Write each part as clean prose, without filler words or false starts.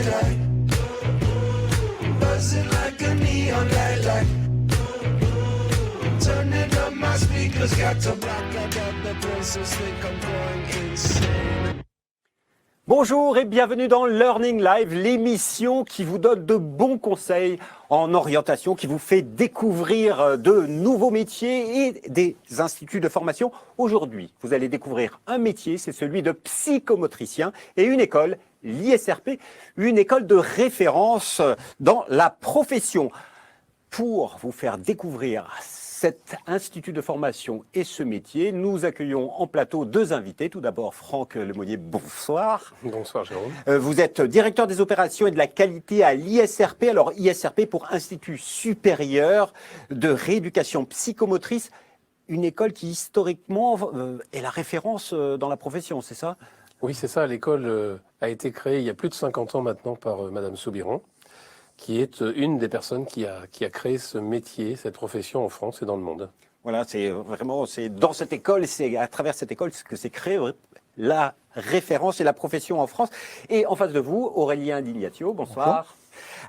light. Buzzing like a neon light. Turning up my speakers, got to block out the places, think I'm going insane. Bonjour et bienvenue dans Learning Live, l'émission qui vous donne de bons conseils en orientation, qui vous fait découvrir de nouveaux métiers et des instituts de formation. Aujourd'hui, vous allez découvrir un métier, c'est celui de psychomotricien et une école, l'ISRP, une école de référence dans la profession. Pour vous faire découvrir cet institut de formation et ce métier, nous accueillons en plateau deux invités. Tout d'abord, Franck Lemonnier, bonsoir. Bonsoir Jérôme. Vous êtes directeur des opérations et de la qualité à l'ISRP. Alors ISRP pour Institut supérieur de rééducation psychomotrice, une école qui historiquement est la référence dans la profession, c'est ça? Oui, c'est ça. L'école a été créée il y a plus de 50 ans maintenant par Madame Soubiran, qui est une des personnes qui a créé ce métier, cette profession en France et dans le monde. Voilà, c'est dans cette école, c'est à travers cette école que s'est créée la référence et la profession en France. Et en face de vous, Aurélien Dignatio, bonsoir. Bonjour.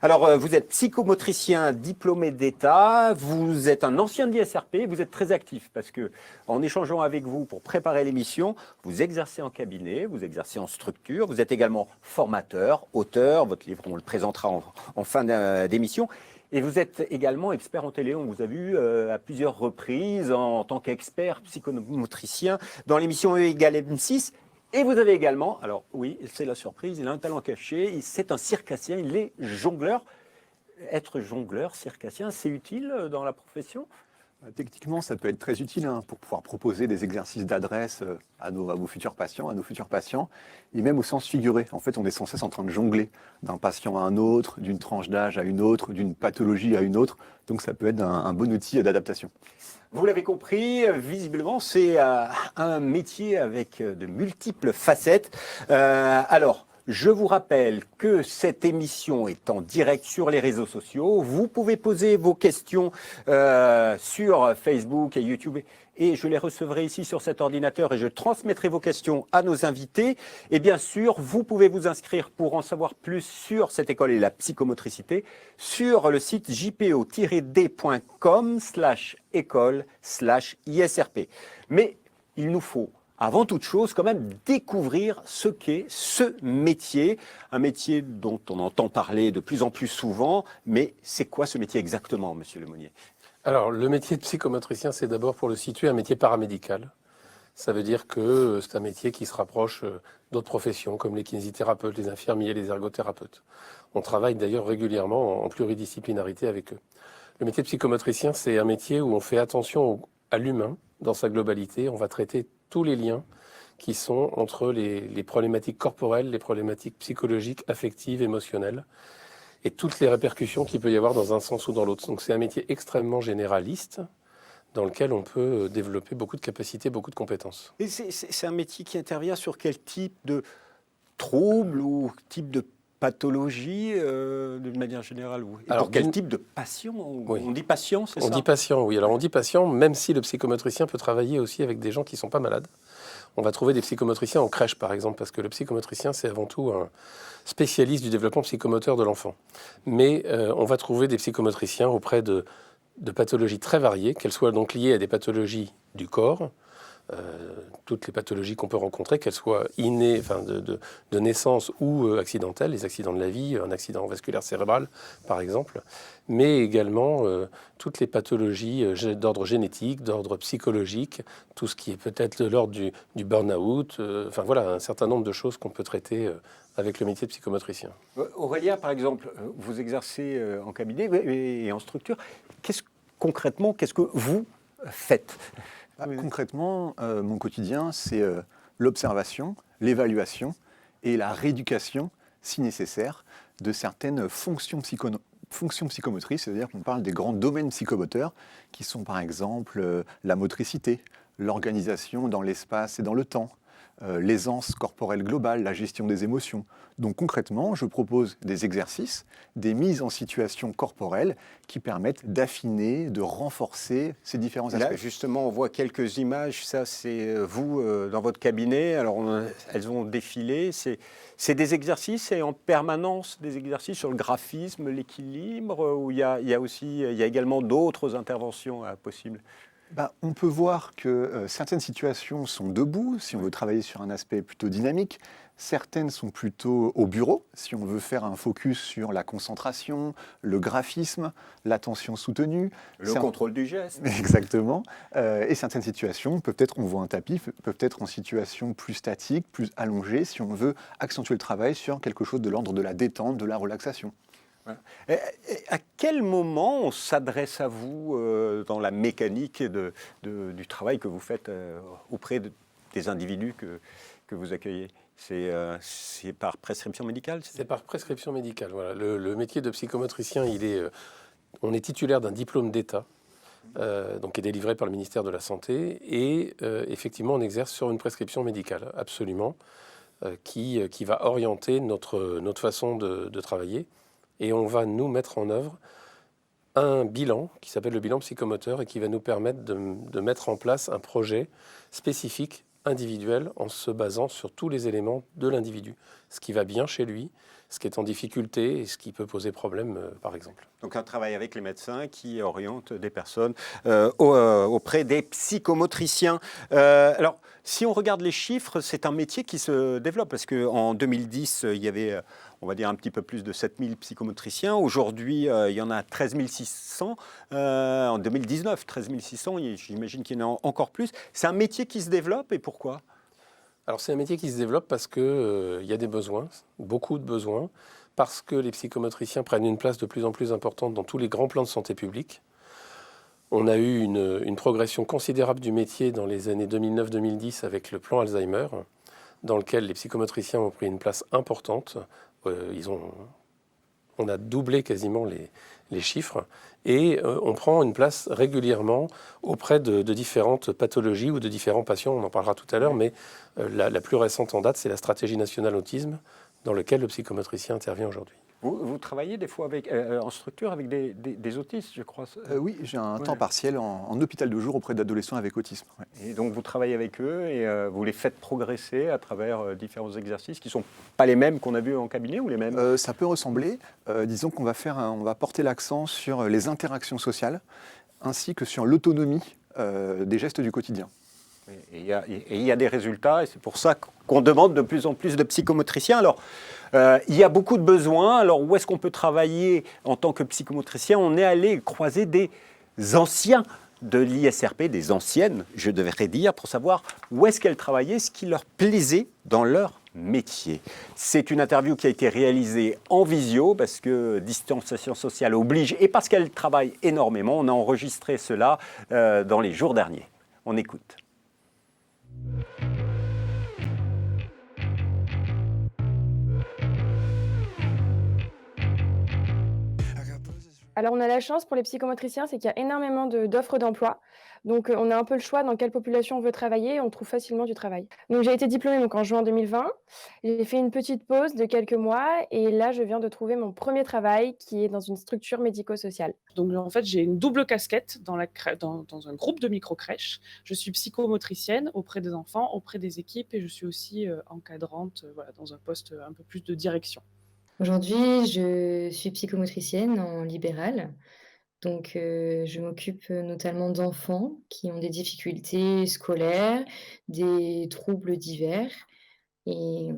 Alors, vous êtes psychomotricien diplômé d'État, vous êtes un ancien de l'ISRP, vous êtes très actif parce que, en échangeant avec vous pour préparer l'émission, vous exercez en cabinet, vous exercez en structure, vous êtes également formateur, auteur, votre livre on le présentera en fin d'émission, et vous êtes également expert en télé, on vous a vu à plusieurs reprises en tant qu'expert psychomotricien dans l'émission E égale M6. Et vous avez également, alors oui, c'est la surprise, il a un talent caché, c'est un circassien, il est jongleur. Être jongleur, circassien, c'est utile dans la profession? Techniquement, ça peut être très utile pour pouvoir proposer des exercices d'adresse à vos futurs patients, à nos futurs patients, et même au sens figuré. En fait, on est sans cesse en train de jongler d'un patient à un autre, d'une tranche d'âge à une autre, d'une pathologie à une autre. Donc ça peut être un bon outil d'adaptation. Vous l'avez compris, visiblement, c'est un métier avec de multiples facettes. Alors, je vous rappelle que cette émission est en direct sur les réseaux sociaux. Vous pouvez poser vos questions sur Facebook et YouTube et je les recevrai ici sur cet ordinateur et je transmettrai vos questions à nos invités. Et bien sûr, vous pouvez vous inscrire pour en savoir plus sur cette école et la psychomotricité sur le site jpo-d.com/école/ISRP. Mais il nous faut avant toute chose, quand même, découvrir ce qu'est ce métier, un métier dont on entend parler de plus en plus souvent, mais c'est quoi ce métier exactement, Monsieur Lemonnier? Alors, le métier de psychomotricien, c'est d'abord, pour le situer, un métier paramédical. Ça veut dire que c'est un métier qui se rapproche d'autres professions, comme les kinésithérapeutes, les infirmiers, les ergothérapeutes. On travaille d'ailleurs régulièrement en pluridisciplinarité avec eux. Le métier de psychomotricien, c'est un métier où on fait attention à l'humain dans sa globalité. On va traiter tous les liens qui sont entre les problématiques corporelles, les problématiques psychologiques, affectives, émotionnelles, et toutes les répercussions qu'il peut y avoir dans un sens ou dans l'autre. Donc c'est un métier extrêmement généraliste dans lequel on peut développer beaucoup de capacités, beaucoup de compétences. Et c'est un métier qui intervient sur quel type de troubles ou type de pathologie d'une manière générale? Et alors, pour quel type de patient? Oui. On dit patient, c'est ça? On dit patient, oui. Alors on dit patient, même si le psychomotricien peut travailler aussi avec des gens qui ne sont pas malades. On va trouver des psychomotriciens en crèche, par exemple, parce que le psychomotricien, c'est avant tout un spécialiste du développement psychomoteur de l'enfant. Mais on va trouver des psychomotriciens auprès de pathologies très variées, qu'elles soient donc liées à des pathologies du corps, toutes les pathologies qu'on peut rencontrer, qu'elles soient innées, enfin de naissance ou accidentelles, les accidents de la vie, un accident vasculaire cérébral par exemple, mais également toutes les pathologies d'ordre génétique, d'ordre psychologique, tout ce qui est peut-être de l'ordre du burn-out, enfin voilà, un certain nombre de choses qu'on peut traiter avec le métier de psychomotricien. Aurélien, par exemple, vous exercez en cabinet et en structure. Concrètement, qu'est-ce que vous faites? Concrètement, mon quotidien, c'est l'observation, l'évaluation et la rééducation, si nécessaire, de certaines fonctions psychomotrices, c'est-à-dire qu'on parle des grands domaines psychomoteurs, qui sont par exemple la motricité, l'organisation dans l'espace et dans le temps, l'aisance corporelle globale, la gestion des émotions. Donc concrètement, je propose des exercices, des mises en situation corporelle qui permettent d'affiner, de renforcer ces différents aspects. Là, justement, on voit quelques images. Ça, c'est vous dans votre cabinet. Alors, elles ont défilé. C'est des exercices et en permanence des exercices sur le graphisme, l'équilibre, où il y a également d'autres interventions possibles. On peut voir que certaines situations sont debout, si on veut travailler sur un aspect plutôt dynamique. Certaines sont plutôt au bureau, si on veut faire un focus sur la concentration, le graphisme, l'attention soutenue. Le contrôle du geste. Exactement. Et certaines situations, peut-être on voit un tapis, peuvent être en situation plus statique, plus allongée, si on veut accentuer le travail sur quelque chose de l'ordre de la détente, de la relaxation. Voilà. Et à quel moment on s'adresse à vous dans la mécanique du travail que vous faites auprès des individus que vous accueillez? C'est par prescription médicale? C'est par prescription médicale. Voilà. Le métier de psychomotricien, on est titulaire d'un diplôme d'État, donc qui est délivré par le ministère de la Santé, et effectivement on exerce sur une prescription médicale, absolument, qui va orienter notre façon de travailler. Et on va nous mettre en œuvre un bilan qui s'appelle le bilan psychomoteur et qui va nous permettre de mettre en place un projet spécifique, individuel, en se basant sur tous les éléments de l'individu. Ce qui va bien chez lui, ce qui est en difficulté et ce qui peut poser problème, par exemple. Donc un travail avec les médecins qui orientent des personnes auprès des psychomotriciens. Alors, si on regarde les chiffres, c'est un métier qui se développe parce qu'en 2010, il y avait, on va dire, un petit peu plus de 7000 psychomotriciens. Aujourd'hui, il y en a 13 600. En 2019, 13 600, j'imagine qu'il y en a encore plus. C'est un métier qui se développe et pourquoi ? Alors c'est un métier qui se développe parce qu'il y a des besoins, beaucoup de besoins, parce que les psychomotriciens prennent une place de plus en plus importante dans tous les grands plans de santé publique. On a eu une progression considérable du métier dans les années 2009-2010 avec le plan Alzheimer, dans lequel les psychomotriciens ont pris une place importante. On a doublé quasiment les chiffres et on prend une place régulièrement auprès de différentes pathologies ou de différents patients. On en parlera tout à l'heure, mais la plus récente en date, c'est la stratégie nationale autisme dans laquelle le psychomotricien intervient aujourd'hui. Vous travaillez des fois en structure avec des autistes, je crois. Oui, j'ai un temps partiel en hôpital de jour auprès d'adolescents avec autisme. Ouais. Et donc vous travaillez avec eux et vous les faites progresser à travers différents exercices qui ne sont pas les mêmes qu'on a vus en cabinet ou les mêmes? Ça peut ressembler. Disons qu'on va porter l'accent sur les interactions sociales ainsi que sur l'autonomie des gestes du quotidien. Et il y a des résultats, et c'est pour ça qu'on demande de plus en plus de psychomotriciens. Alors, il y a beaucoup de besoins. Alors, où est-ce qu'on peut travailler en tant que psychomotricien? On est allé croiser des anciens de l'ISRP, des anciennes, je devrais dire, pour savoir où est-ce qu'elles travaillaient, ce qui leur plaisait dans leur métier. C'est une interview qui a été réalisée en visio parce que distanciation sociale oblige et parce qu'elles travaillent énormément. On a enregistré cela dans les jours derniers. On écoute. Alors, on a la chance pour les psychomotriciens, c'est qu'il y a énormément d'offres d'emploi. Donc, on a un peu le choix dans quelle population on veut travailler et on trouve facilement du travail. Donc, j'ai été diplômée en juin 2020. J'ai fait une petite pause de quelques mois et là, je viens de trouver mon premier travail qui est dans une structure médico-sociale. Donc, en fait, j'ai une double casquette dans un groupe de micro-crèches. Je suis psychomotricienne auprès des enfants, auprès des équipes et je suis aussi encadrante dans un poste un peu plus de direction. Aujourd'hui, je suis psychomotricienne en libéral. Donc, je m'occupe notamment d'enfants qui ont des difficultés scolaires, des troubles divers et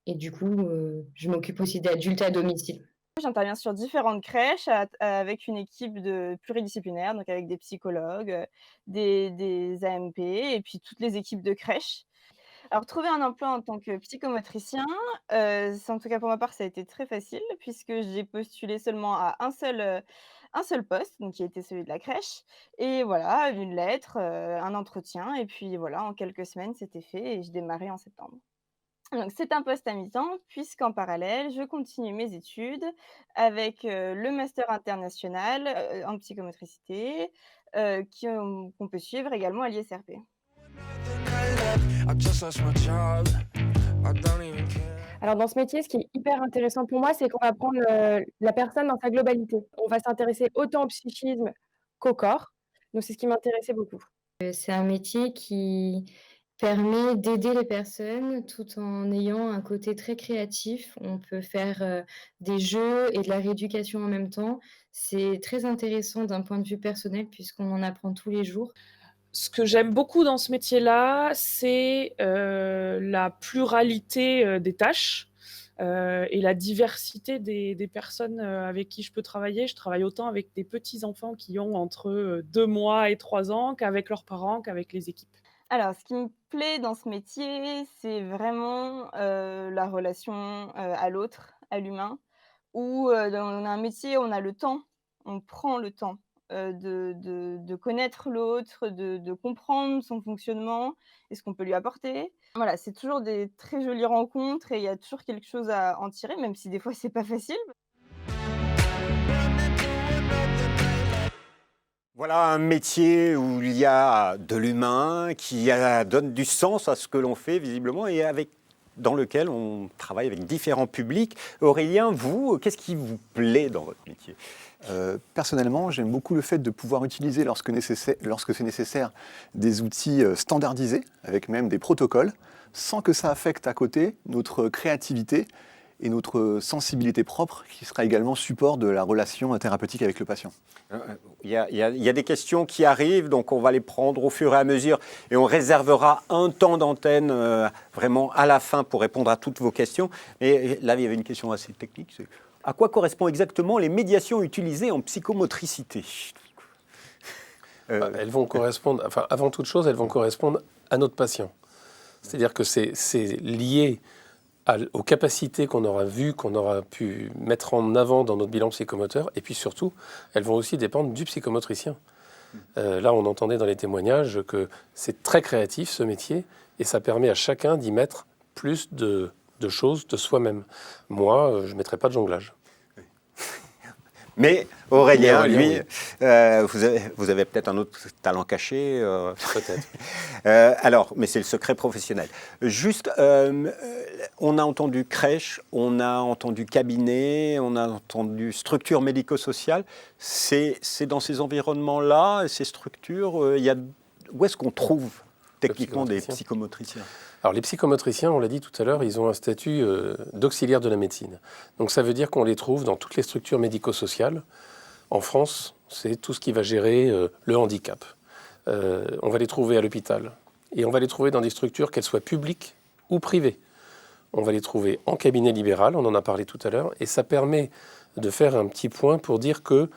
du coup, je m'occupe aussi d'adultes à domicile. J'interviens sur différentes crèches avec une équipe pluridisciplinaire, donc avec des psychologues, des AMP et puis toutes les équipes de crèche. Alors trouver un emploi en tant que psychomotricien, en tout cas pour ma part, ça a été très facile puisque j'ai postulé seulement à un seul poste, donc qui était celui de la crèche et voilà, une lettre, un entretien et puis voilà, en quelques semaines, c'était fait et je démarrais en septembre. Donc c'est un poste à mi-temps puisqu'en parallèle, je continue mes études avec, le master international, en psychomotricité, qu'on peut suivre également à l'ISRP. Another night back. I just lost my job. I don't even care. Alors dans ce métier, ce qui est hyper intéressant pour moi, c'est qu'on va prendre, la personne dans sa globalité. On va s'intéresser autant au psychisme qu'au corps. Donc c'est ce qui m'intéressait beaucoup. C'est un métier qui permet d'aider les personnes tout en ayant un côté très créatif. On peut faire, des jeux et de la rééducation en même temps. C'est très intéressant d'un point de vue personnel puisqu'on en apprend tous les jours. Ce que j'aime beaucoup dans ce métier-là, c'est la pluralité des tâches et la diversité des personnes avec qui je peux travailler. Je travaille autant avec des petits-enfants qui ont entre 2 mois et 3 ans qu'avec leurs parents, qu'avec les équipes. Alors, ce qui me plaît dans ce métier, c'est vraiment, la relation, à l'autre, à l'humain, où, dans un métier, on a le temps, on prend le temps, de connaître l'autre, de comprendre son fonctionnement et ce qu'on peut lui apporter. Voilà, c'est toujours des très jolies rencontres et il y a toujours quelque chose à en tirer, même si des fois c'est pas facile. Voilà un métier où il y a de l'humain, donne du sens à ce que l'on fait visiblement et dans lequel on travaille avec différents publics. Aurélien, vous, qu'est-ce qui vous plaît dans votre métier ? Personnellement, j'aime beaucoup le fait de pouvoir utiliser, lorsque c'est nécessaire, des outils standardisés, avec même des protocoles, sans que ça affecte à côté notre créativité et notre sensibilité propre, qui sera également support de la relation thérapeutique avec le patient. Il y a des questions qui arrivent, donc on va les prendre au fur et à mesure et on réservera un temps d'antenne vraiment à la fin pour répondre à toutes vos questions. Et là, il y avait une question assez technique. C'est à quoi correspondent exactement les médiations utilisées en psychomotricité ? Elles vont correspondre, enfin, avant toute chose, elles vont correspondre à notre patient. C'est-à-dire que c'est lié aux capacités qu'on aura vues, qu'on aura pu mettre en avant dans notre bilan psychomoteur, et puis surtout, elles vont aussi dépendre du psychomotricien. Là, on entendait dans les témoignages que c'est très créatif ce métier, et ça permet à chacun d'y mettre plus de choses de soi-même. Moi, je ne mettrais pas de jonglage. Mais Aurélien, Aurélien, lui, oui. vous avez peut-être un autre talent caché. Peut-être. Alors, mais c'est le secret professionnel. Juste, on a entendu crèche, on a entendu cabinet, on a entendu structure médico-sociale. C'est dans ces environnements-là, ces structures, où est-ce qu'on trouve techniquement des psychomotriciens ? Alors les psychomotriciens, on l'a dit tout à l'heure, ils ont un statut d'auxiliaire de la médecine. Donc ça veut dire qu'on les trouve dans toutes les structures médico-sociales. En France, c'est tout ce qui va gérer le handicap. On va les trouver à l'hôpital. Et on va les trouver dans des structures, qu'elles soient publiques ou privées. On va les trouver en cabinet libéral, on en a parlé tout à l'heure. Et ça permet de faire un petit point pour dire que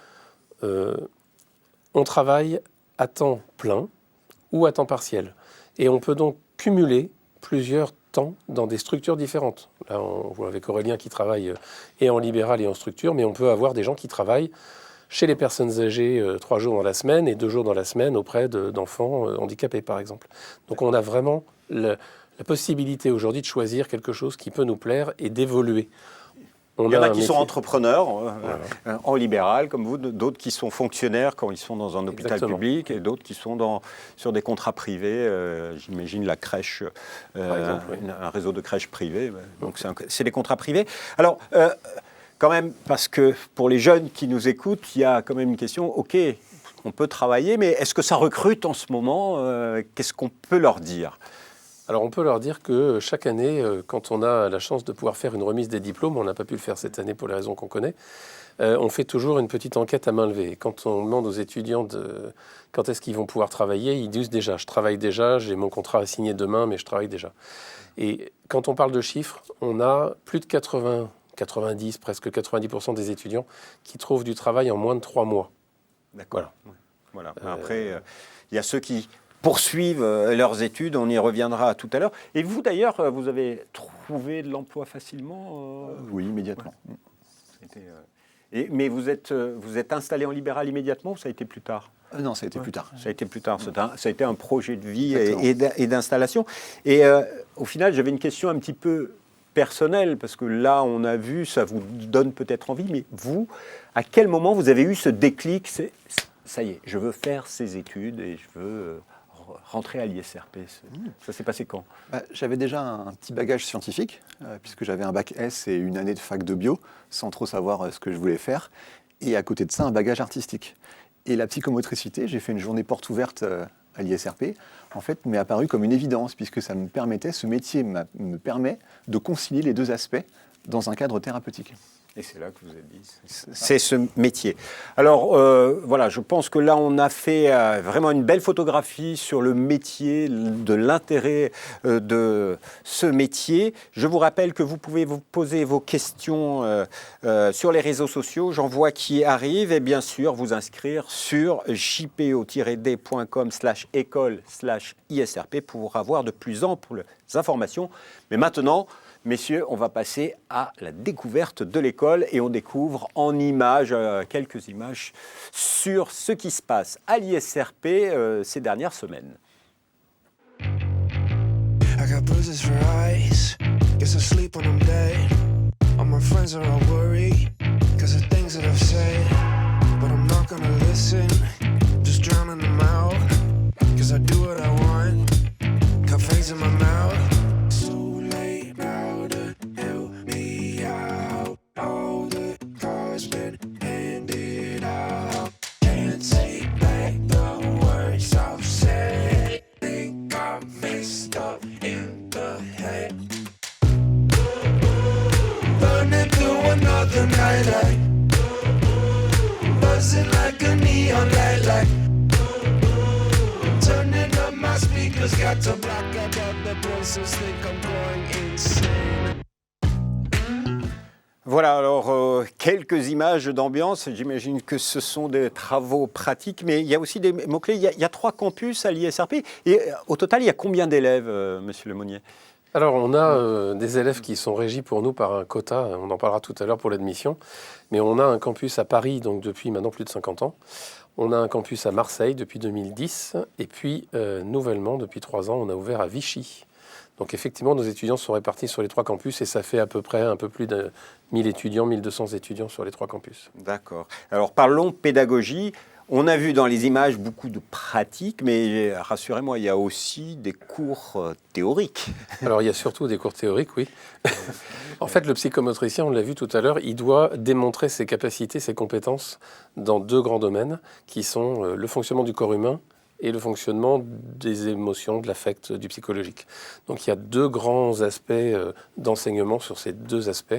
on travaille à temps plein ou à temps partiel. Et on peut donc cumuler plusieurs temps dans des structures différentes. Là, on voit avec Aurélien qui travaille et en libéral et en structure, mais on peut avoir des gens qui travaillent chez les personnes âgées 3 jours dans la semaine et 2 jours dans la semaine auprès d'enfants handicapés, par exemple. Donc on a vraiment la possibilité aujourd'hui de choisir quelque chose qui peut nous plaire et d'évoluer. Il y en a qui sont entrepreneurs en libéral, comme vous, d'autres qui sont fonctionnaires quand ils sont dans un hôpital public, et d'autres qui sont sur des contrats privés. J'imagine la crèche, exemple, oui. Un réseau de crèches privées. Donc c'est des contrats privés. Alors, quand même, parce que pour les jeunes qui nous écoutent, il y a quand même une question. OK, on peut travailler, mais est-ce que ça recrute en ce moment ? Qu'est-ce qu'on peut leur dire ? Alors on peut leur dire que chaque année, quand on a la chance de pouvoir faire une remise des diplômes, on n'a pas pu le faire cette année pour les raisons qu'on connaît, on fait toujours une petite enquête à main levée. Et quand on demande aux étudiants quand est-ce qu'ils vont pouvoir travailler, ils disent déjà, je travaille déjà, j'ai mon contrat à signer demain, mais je travaille déjà. Et quand on parle de chiffres, on a plus de 90, presque 90% des étudiants qui trouvent du travail en moins de 3 mois. D'accord. Voilà. Après, il y a ceux qui poursuivent leurs études, on y reviendra tout à l'heure. Et vous d'ailleurs, vous avez trouvé de l'emploi facilement Oui, immédiatement. Ouais. Mais vous êtes installé en libéral immédiatement ou ça a été plus tard ? Non, ça a été plus tard. Ça a été plus tard. Ça a été un projet de vie et d'installation. Et au final, j'avais une question un petit peu personnelle, parce que là, on a vu, ça vous donne peut-être envie, mais vous, à quel moment vous avez eu ce déclic ? Ça y est, je veux faire ces études et je veux rentrer à l'ISRP? Ça s'est passé quand? J'avais déjà un petit bagage scientifique, puisque j'avais un bac S et une année de fac de bio, sans trop savoir ce que je voulais faire. Et à côté de ça, un bagage artistique. Et la psychomotricité, j'ai fait une journée porte ouverte à l'ISRP, en fait, m'est apparu comme une évidence, puisque ça me permettait, ce métier me permet de concilier les deux aspects dans un cadre thérapeutique. Et c'est là que vous avez dit, c'est ce métier. Alors voilà, je pense que là on a fait vraiment une belle photographie sur le métier, de l'intérêt de ce métier. Je vous rappelle que vous pouvez vous poser vos questions sur les réseaux sociaux, j'en vois qui arrivent, et bien sûr vous inscrire sur jpo-d.com/école/ISRP pour avoir de plus amples informations. Mais maintenant, messieurs, on va passer à la découverte de l'école et on découvre en images, quelques images sur ce qui se passe à l'ISRP ces dernières semaines. I got bruises for eyes. Guess I sleep when I'm dead. All my friends are all worried because of things that I've said. But I'm not gonna listen, just drowning them out. Because I do what I want, got fangs in my mouth. So late now to help me out. All the cards been handed out. Can't take back the words I've said. Think I messed up in the head. Burning through another nightlight. Buzzing like a neon light. Turning up my speakers, got to block out all the voices, think I'm going insane. Voilà, alors quelques images d'ambiance. J'imagine que ce sont des travaux pratiques, mais il y a aussi des mots-clés. Il y a 3 campus à l'ISRP. Et au total, il y a combien d'élèves, monsieur Lemonnier? Alors, on a des élèves qui sont régis pour nous par un quota, on en parlera tout à l'heure pour l'admission, mais on a un campus à Paris, donc depuis maintenant plus de 50 ans. On a un campus à Marseille depuis 2010, et puis nouvellement, depuis 3 ans, on a ouvert à Vichy. Donc effectivement, nos étudiants sont répartis sur les 3 campus, et ça fait à peu près un peu plus de 1000 étudiants, 1200 étudiants sur les 3 campus. D'accord. Alors parlons pédagogie. On a vu dans les images beaucoup de pratiques, mais rassurez-moi, il y a aussi des cours théoriques. Alors il y a surtout des cours théoriques, oui. En fait, le psychomotricien, on l'a vu tout à l'heure, il doit démontrer ses capacités, ses compétences dans 2 grands domaines, qui sont le fonctionnement du corps humain et le fonctionnement des émotions, de l'affect, du psychologique. Donc il y a 2 grands aspects d'enseignement sur ces 2 aspects.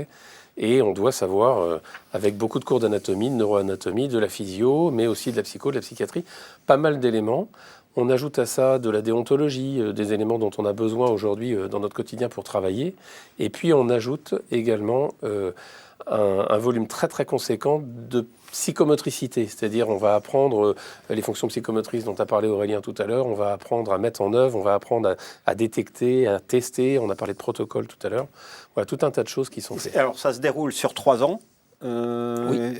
Et on doit savoir, avec beaucoup de cours d'anatomie, de neuroanatomie, de la physio, mais aussi de la psycho, de la psychiatrie, pas mal d'éléments. On ajoute à ça de la déontologie, des éléments dont on a besoin aujourd'hui dans notre quotidien pour travailler. Et puis on ajoute également un volume très très conséquent de psychomotricité, c'est-à-dire on va apprendre les fonctions psychomotrices dont a parlé Aurélien tout à l'heure, on va apprendre à mettre en œuvre, on va apprendre à détecter, à tester, on a parlé de protocole tout à l'heure. Voilà, tout un tas de choses qui sont faites. Alors ça se déroule sur 3 ans. Oui.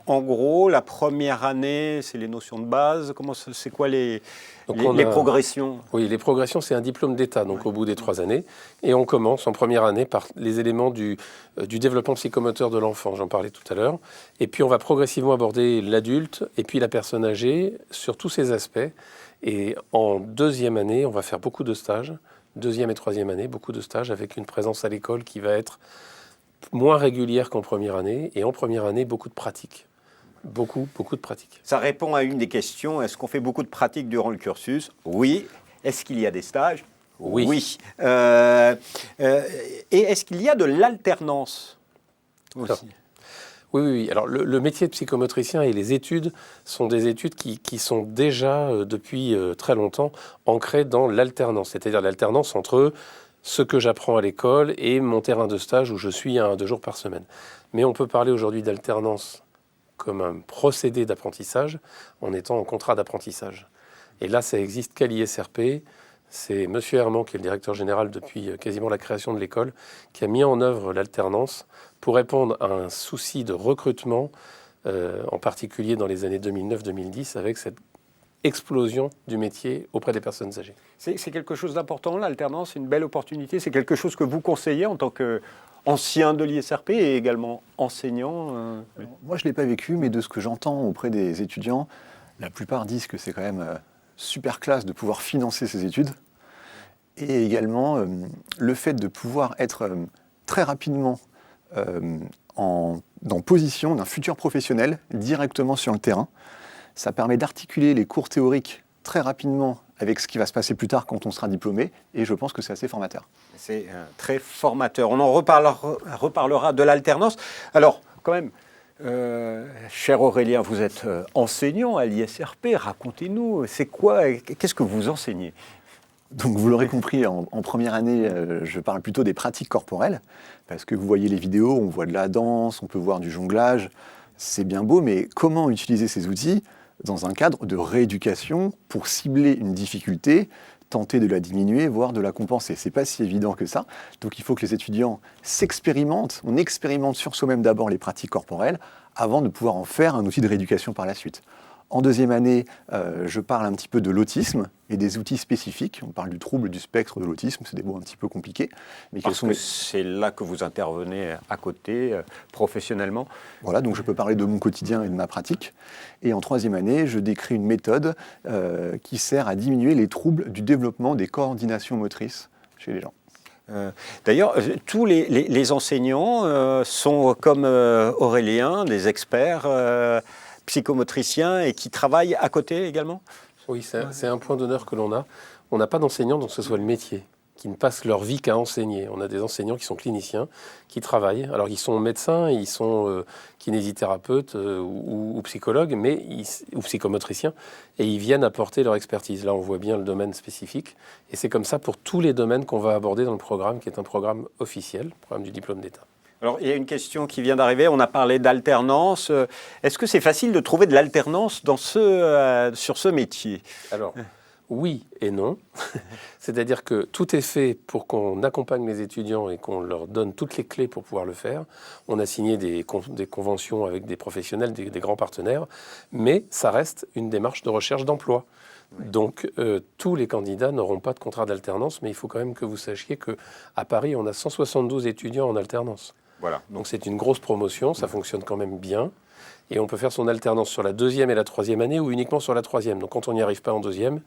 En gros, la première année, c'est les notions de base. C'est quoi les progressions? Oui, les progressions, c'est un diplôme d'État, donc au bout des 3 années. Et on commence en première année par les éléments du développement psychomoteur de l'enfant, j'en parlais tout à l'heure. Et puis on va progressivement aborder l'adulte et puis la personne âgée sur tous ces aspects. Et en 2e année, on va faire beaucoup de stages. 2e et 3e année, beaucoup de stages avec une présence à l'école qui va être moins régulière qu'en première année, et en première année, beaucoup de pratiques. Beaucoup de pratiques. Ça répond à une des questions. Est-ce qu'on fait beaucoup de pratiques durant le cursus? Oui. Est-ce qu'il y a des stages? Oui. Et est-ce qu'il y a de l'alternance aussi? Oui. Alors, le métier de psychomotricien et les études sont des études qui sont déjà, depuis très longtemps, ancrées dans l'alternance, c'est-à-dire l'alternance entre ce que j'apprends à l'école et mon terrain de stage où je suis 1 à 2 jours par semaine. Mais on peut parler aujourd'hui d'alternance comme un procédé d'apprentissage en étant en contrat d'apprentissage. Et là, ça existe qu'à l'ISRP. C'est M. Herman, qui est le directeur général depuis quasiment la création de l'école, qui a mis en œuvre l'alternance pour répondre à un souci de recrutement, en particulier dans les années 2009-2010, avec cette explosion du métier auprès des personnes âgées. C'est quelque chose d'important, l'alternance, c'est une belle opportunité. C'est quelque chose que vous conseillez en tant qu'ancien de l'ISRP et également enseignant. Moi, je ne l'ai pas vécu, mais de ce que j'entends auprès des étudiants, la plupart disent que c'est quand même super classe de pouvoir financer ces études. Et également le fait de pouvoir être très rapidement dans position d'un futur professionnel directement sur le terrain. Ça permet d'articuler les cours théoriques très rapidement avec ce qui va se passer plus tard quand on sera diplômé, et je pense que c'est assez formateur. C'est très formateur. On en reparlera de l'alternance. Alors, quand même, cher Aurélien, vous êtes enseignant à l'ISRP. Racontez-nous, c'est quoi, qu'est-ce que vous enseignez ? Donc vous l'aurez compris, en première année, je parle plutôt des pratiques corporelles, parce que vous voyez les vidéos, on voit de la danse, on peut voir du jonglage, c'est bien beau, mais comment utiliser ces outils dans un cadre de rééducation pour cibler une difficulté, tenter de la diminuer, voire de la compenser. C'est pas si évident que ça. Donc il faut que les étudiants s'expérimentent, on expérimente sur soi-même d'abord les pratiques corporelles, avant de pouvoir en faire un outil de rééducation par la suite. En deuxième année, je parle un petit peu de l'autisme et des outils spécifiques. On parle du trouble du spectre de l'autisme, c'est des mots un petit peu compliqués. Mais parce que c'est là que vous intervenez à côté, professionnellement. Voilà, donc je peux parler de mon quotidien et de ma pratique. Et en troisième année, je décris une méthode qui sert à diminuer les troubles du développement des coordinations motrices chez les gens. D'ailleurs, tous les enseignants sont comme Aurélien, des experts psychomotriciens et qui travaillent à côté également ? Oui, c'est un point d'honneur que l'on a. On n'a pas d'enseignants dont ce soit le métier, qui ne passent leur vie qu'à enseigner. On a des enseignants qui sont cliniciens, qui travaillent. Alors, ils sont médecins, ils sont kinésithérapeutes ou psychologues, ou psychomotriciens, et ils viennent apporter leur expertise. Là, on voit bien le domaine spécifique. Et c'est comme ça pour tous les domaines qu'on va aborder dans le programme, qui est un programme officiel, le programme du diplôme d'État. Alors, il y a une question qui vient d'arriver. On a parlé d'alternance. Est-ce que c'est facile de trouver de l'alternance sur ce métier ? Alors, oui et non. C'est-à-dire que tout est fait pour qu'on accompagne les étudiants et qu'on leur donne toutes les clés pour pouvoir le faire. On a signé des conventions avec des professionnels, des grands partenaires, mais ça reste une démarche de recherche d'emploi. Oui. Donc, tous les candidats n'auront pas de contrat d'alternance, mais il faut quand même que vous sachiez qu'à Paris, on a 172 étudiants en alternance. Voilà. Donc c'est une grosse promotion, ça fonctionne quand même bien. Et on peut faire son alternance sur la deuxième et la troisième année ou uniquement sur la troisième. Donc quand on n'y arrive pas en deuxième,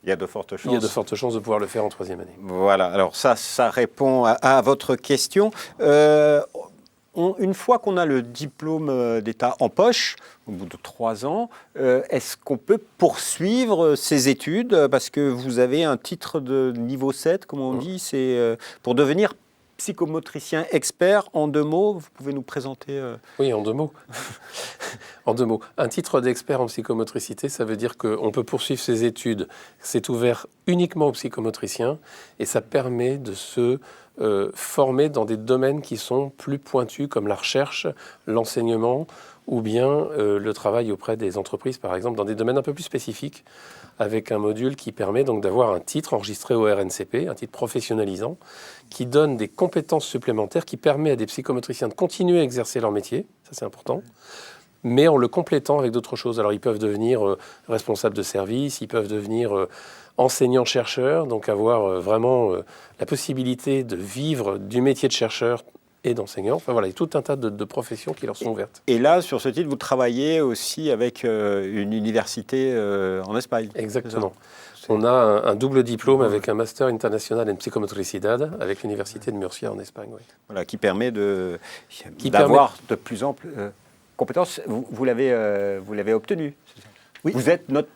il y a de fortes chances. Il y a de fortes chances de pouvoir le faire en troisième année. Voilà, alors ça répond à votre question. Une fois qu'on a le diplôme d'État en poche, au bout de 3 ans, est-ce qu'on peut poursuivre ces études ? Parce que vous avez un titre de niveau 7, comme on dit, c'est pour devenir psychomotricien expert. En 2 mots, vous pouvez nous présenter Oui, en 2 mots. En 2 mots. Un titre d'expert en psychomotricité, ça veut dire qu'on peut poursuivre ses études. C'est ouvert uniquement aux psychomotriciens et ça permet de se former dans des domaines qui sont plus pointus, comme la recherche, l'enseignement ou bien le travail auprès des entreprises, par exemple, dans des domaines un peu plus spécifiques, avec un module qui permet donc d'avoir un titre enregistré au RNCP, un titre professionnalisant, qui donne des compétences supplémentaires, qui permet à des psychomotriciens de continuer à exercer leur métier, ça c'est important, mais en le complétant avec d'autres choses. Alors ils peuvent devenir responsables de service, ils peuvent devenir enseignants-chercheurs, donc avoir vraiment la possibilité de vivre du métier de chercheur et d'enseignants. Enfin voilà, il y a tout un tas de professions qui leur sont ouvertes. Et là, sur ce titre, vous travaillez aussi avec une université en Espagne. Exactement. On a un double diplôme avec un Master International en Psychomotricidad avec l'université de Murcia en Espagne. Oui. Voilà, qui permet d'avoir de plus amples compétences. Vous l'avez obtenu. Oui. Vous êtes notre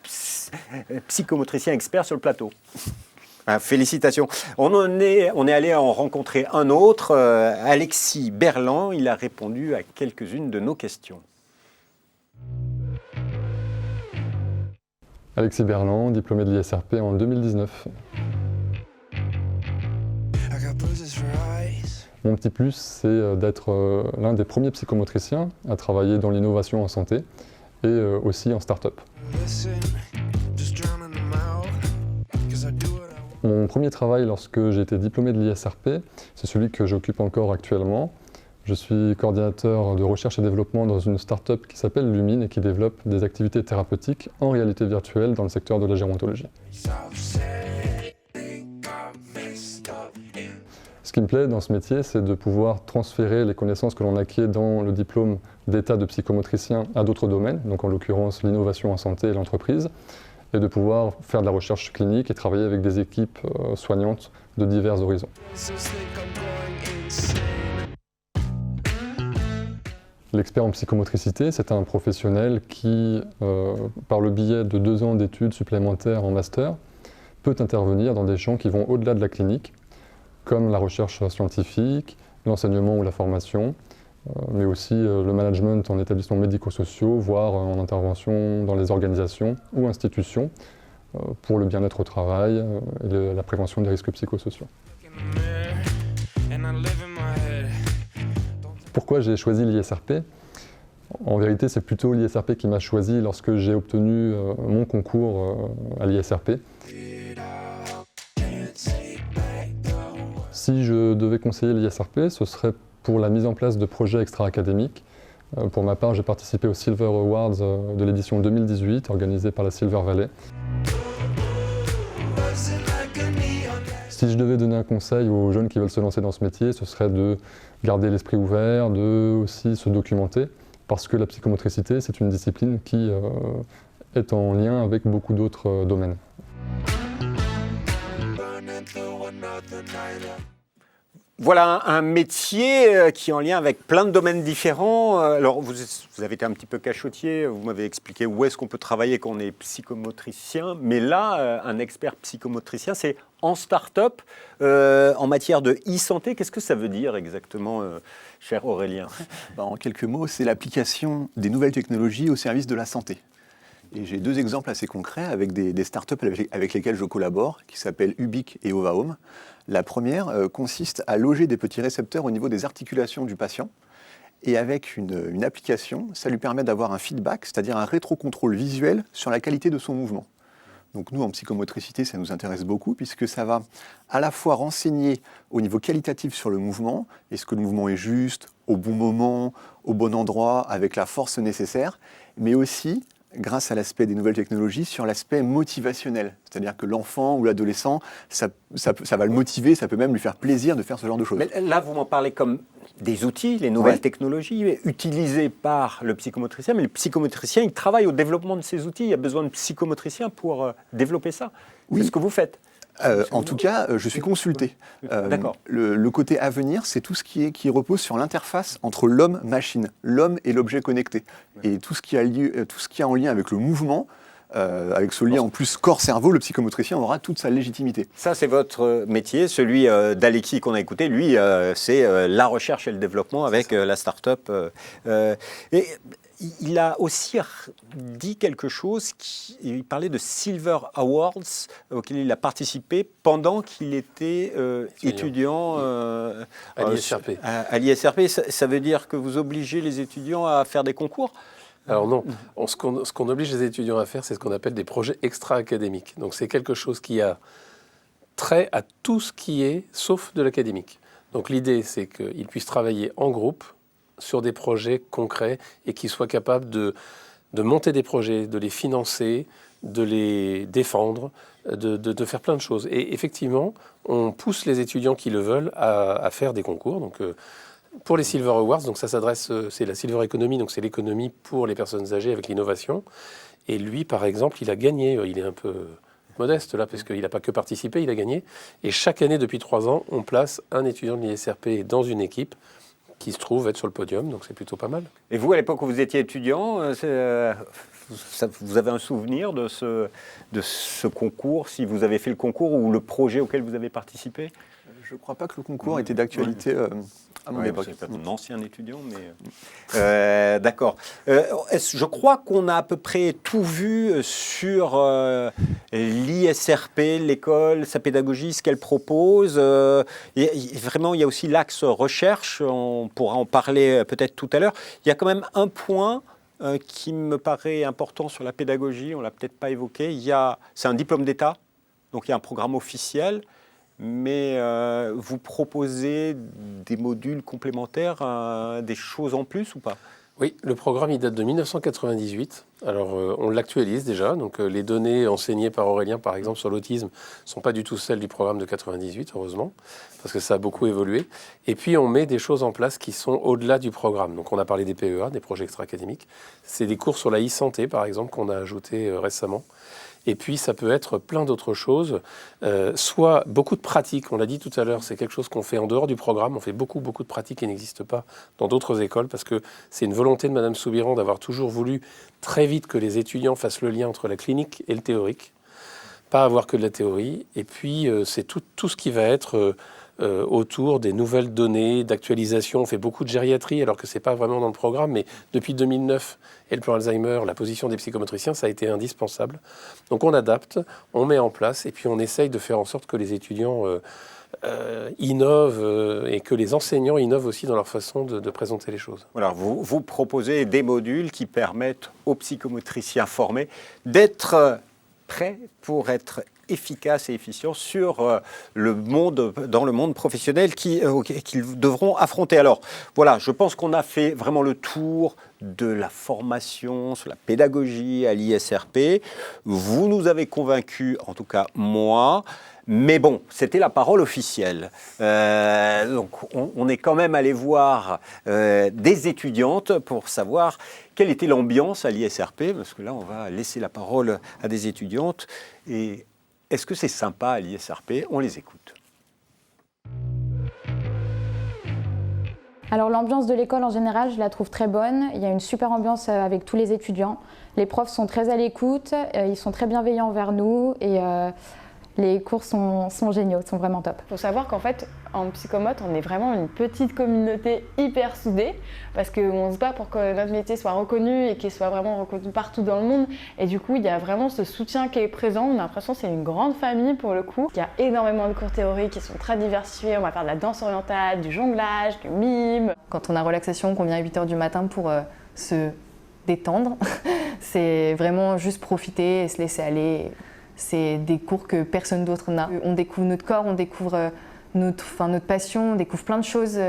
psychomotricien expert sur le plateau. Félicitations. On est allé en rencontrer un autre, Alexis Berland. Il a répondu à quelques-unes de nos questions. Alexis Berland, diplômé de l'ISRP en 2019. Mon petit plus, c'est d'être l'un des premiers psychomotriciens à travailler dans l'innovation en santé et aussi en start-up. Mon premier travail lorsque j'ai été diplômé de l'ISRP, c'est celui que j'occupe encore actuellement. Je suis coordinateur de recherche et développement dans une start-up qui s'appelle Lumine et qui développe des activités thérapeutiques en réalité virtuelle dans le secteur de la gérontologie. Ce qui me plaît dans ce métier, c'est de pouvoir transférer les connaissances que l'on acquiert dans le diplôme d'état de psychomotricien à d'autres domaines, donc en l'occurrence l'innovation en santé et l'entreprise, et de pouvoir faire de la recherche clinique et travailler avec des équipes soignantes de divers horizons. L'expert en psychomotricité, c'est un professionnel qui, par le biais de 2 ans d'études supplémentaires en master, peut intervenir dans des champs qui vont au-delà de la clinique, comme la recherche scientifique, l'enseignement ou la formation, mais aussi le management en établissements médico-sociaux, voire en intervention dans les organisations ou institutions pour le bien-être au travail et la prévention des risques psychosociaux. Pourquoi j'ai choisi l'ISRP ? En vérité, c'est plutôt l'ISRP qui m'a choisi lorsque j'ai obtenu mon concours à l'ISRP. Si je devais conseiller l'ISRP, ce serait pour la mise en place de projets extra-académiques. Pour ma part, j'ai participé aux Silver Awards de l'édition 2018, organisée par la Silver Valley. Si je devais donner un conseil aux jeunes qui veulent se lancer dans ce métier, ce serait de garder l'esprit ouvert, de aussi se documenter, parce que la psychomotricité, c'est une discipline qui est en lien avec beaucoup d'autres domaines. Voilà un métier qui est en lien avec plein de domaines différents. Alors, vous avez été un petit peu cachotier, vous m'avez expliqué où est-ce qu'on peut travailler quand on est psychomotricien, mais là, un expert psychomotricien, c'est en start-up, en matière de e-santé. Qu'est-ce que ça veut dire exactement, cher Aurélien ? En quelques mots, c'est l'application des nouvelles technologies au service de la santé. Et j'ai 2 exemples assez concrets avec des startups avec lesquelles je collabore, qui s'appellent Ubique et Ovahome. La première consiste à loger des petits récepteurs au niveau des articulations du patient. Et avec une application, ça lui permet d'avoir un feedback, c'est-à-dire un rétrocontrôle visuel sur la qualité de son mouvement. Donc nous, en psychomotricité, ça nous intéresse beaucoup, puisque ça va à la fois renseigner au niveau qualitatif sur le mouvement, est-ce que le mouvement est juste, au bon moment, au bon endroit, avec la force nécessaire, mais aussi grâce à l'aspect des nouvelles technologies, sur l'aspect motivationnel. C'est-à-dire que l'enfant ou l'adolescent, ça va le motiver, ça peut même lui faire plaisir de faire ce genre de choses. Mais là, vous m'en parlez comme des outils, les nouvelles technologies utilisées par le psychomotricien, mais le psychomotricien, il travaille au développement de ces outils. Il y a besoin de psychomotriciens pour développer ça. Oui. C'est ce que vous faites. En tout cas, je suis consulté. D'accord. Le côté à venir, c'est tout ce qui repose sur l'interface entre l'homme-machine, l'homme et l'objet connecté. Et tout ce qui a en lien avec le mouvement, avec ce lien en plus corps-cerveau, le psychomotricien aura toute sa légitimité. Ça, c'est votre métier. Celui d'Aleki qu'on a écouté, lui, c'est la recherche et le développement avec la start-up. Et il a aussi dit quelque chose, il parlait de Silver Awards auxquels il a participé pendant qu'il était étudiant à l'ISRP. À l'ISRP, ça veut dire que vous obligez les étudiants à faire des concours ? Alors non, ce qu'on oblige les étudiants à faire, c'est ce qu'on appelle des projets extra-académiques. Donc c'est quelque chose qui a trait à tout ce qui est sauf de l'académique. Donc l'idée, c'est qu'ils puissent travailler en groupe, sur des projets concrets et qui soient capables de monter des projets, de les financer, de les défendre, de faire plein de choses. Et effectivement, on pousse les étudiants qui le veulent à faire des concours. Donc, pour les Silver Awards, donc ça s'adresse, c'est la Silver Economy, donc c'est l'économie pour les personnes âgées avec l'innovation. Et lui, par exemple, il a gagné, il est un peu modeste là, parce qu'il n'a pas que participé, il a gagné. Et chaque année, depuis 3 ans, on place un étudiant de l'ISRP dans une équipe qui se trouve être sur le podium, donc c'est plutôt pas mal. Et vous, à l'époque où vous étiez étudiant, vous avez un souvenir de ce concours, si vous avez fait le concours ou le projet auquel vous avez participé ? Je ne crois pas que le concours était d'actualité à mon époque. C'est un ancien étudiant, mais... D'accord. Je crois qu'on a à peu près tout vu sur l'ISRP, l'école, sa pédagogie, ce qu'elle propose. Vraiment, il y a aussi l'axe recherche, on pourra en parler peut-être tout à l'heure. Il y a quand même un point qui me paraît important sur la pédagogie, on ne l'a peut-être pas évoqué. C'est un diplôme d'État, donc il y a un programme officiel. Mais vous proposez des modules complémentaires, des choses en plus ou pas ? Oui, le programme il date de 1998. Alors on l'actualise déjà, donc les données enseignées par Aurélien par exemple sur l'autisme ne sont pas du tout celles du programme de 98, heureusement, parce que ça a beaucoup évolué. Et puis on met des choses en place qui sont au-delà du programme. Donc on a parlé des PEA, des projets extra-académiques. C'est des cours sur la e-santé par exemple qu'on a ajouté récemment. Et puis, ça peut être plein d'autres choses, soit beaucoup de pratiques. On l'a dit tout à l'heure, c'est quelque chose qu'on fait en dehors du programme. On fait beaucoup de pratiques qui n'existent pas dans d'autres écoles parce que c'est une volonté de Madame Soubiran d'avoir toujours voulu très vite que les étudiants fassent le lien entre la clinique et le théorique, pas avoir que de la théorie. Et puis, c'est tout ce qui va être autour des nouvelles données, d'actualisation. On fait beaucoup de gériatrie, alors que ce n'est pas vraiment dans le programme, mais depuis 2009 et le plan Alzheimer, la position des psychomotriciens, ça a été indispensable. Donc on adapte, on met en place, et puis on essaye de faire en sorte que les étudiants innovent et que les enseignants innovent aussi dans leur façon de présenter les choses. Voilà, vous proposez des modules qui permettent aux psychomotriciens formés d'être prêts pour être efficaces et efficients sur dans le monde professionnel qu'ils devront affronter. Alors voilà, je pense qu'on a fait vraiment le tour de la formation sur la pédagogie à l'ISRP. Vous nous avez convaincus, en tout cas moi. Mais bon, c'était la parole officielle. Donc on est quand même allé voir des étudiantes pour savoir quelle était l'ambiance à l'ISRP, parce que là, on va laisser la parole à des étudiantes. Et est-ce que c'est sympa à l'ISRP? On les écoute. Alors l'ambiance de l'école en général, je la trouve très bonne. Il y a une super ambiance avec tous les étudiants. Les profs sont très à l'écoute, ils sont très bienveillants envers nous et les cours sont géniaux, sont vraiment top. Il faut savoir qu'en fait, en psychomote, on est vraiment une petite communauté hyper soudée parce qu'on se bat pour que notre métier soit reconnu et qu'il soit vraiment reconnu partout dans le monde. Et du coup, il y a vraiment ce soutien qui est présent. On a l'impression que c'est une grande famille pour le coup. Il y a énormément de cours théoriques qui sont très diversifiés. On va faire de la danse orientale, du jonglage, du mime. Quand on a relaxation, qu'on vient à 8h du matin pour se détendre, c'est vraiment juste profiter et se laisser aller. C'est des cours que personne d'autre n'a. On découvre notre corps, on découvre notre passion, on découvre plein de choses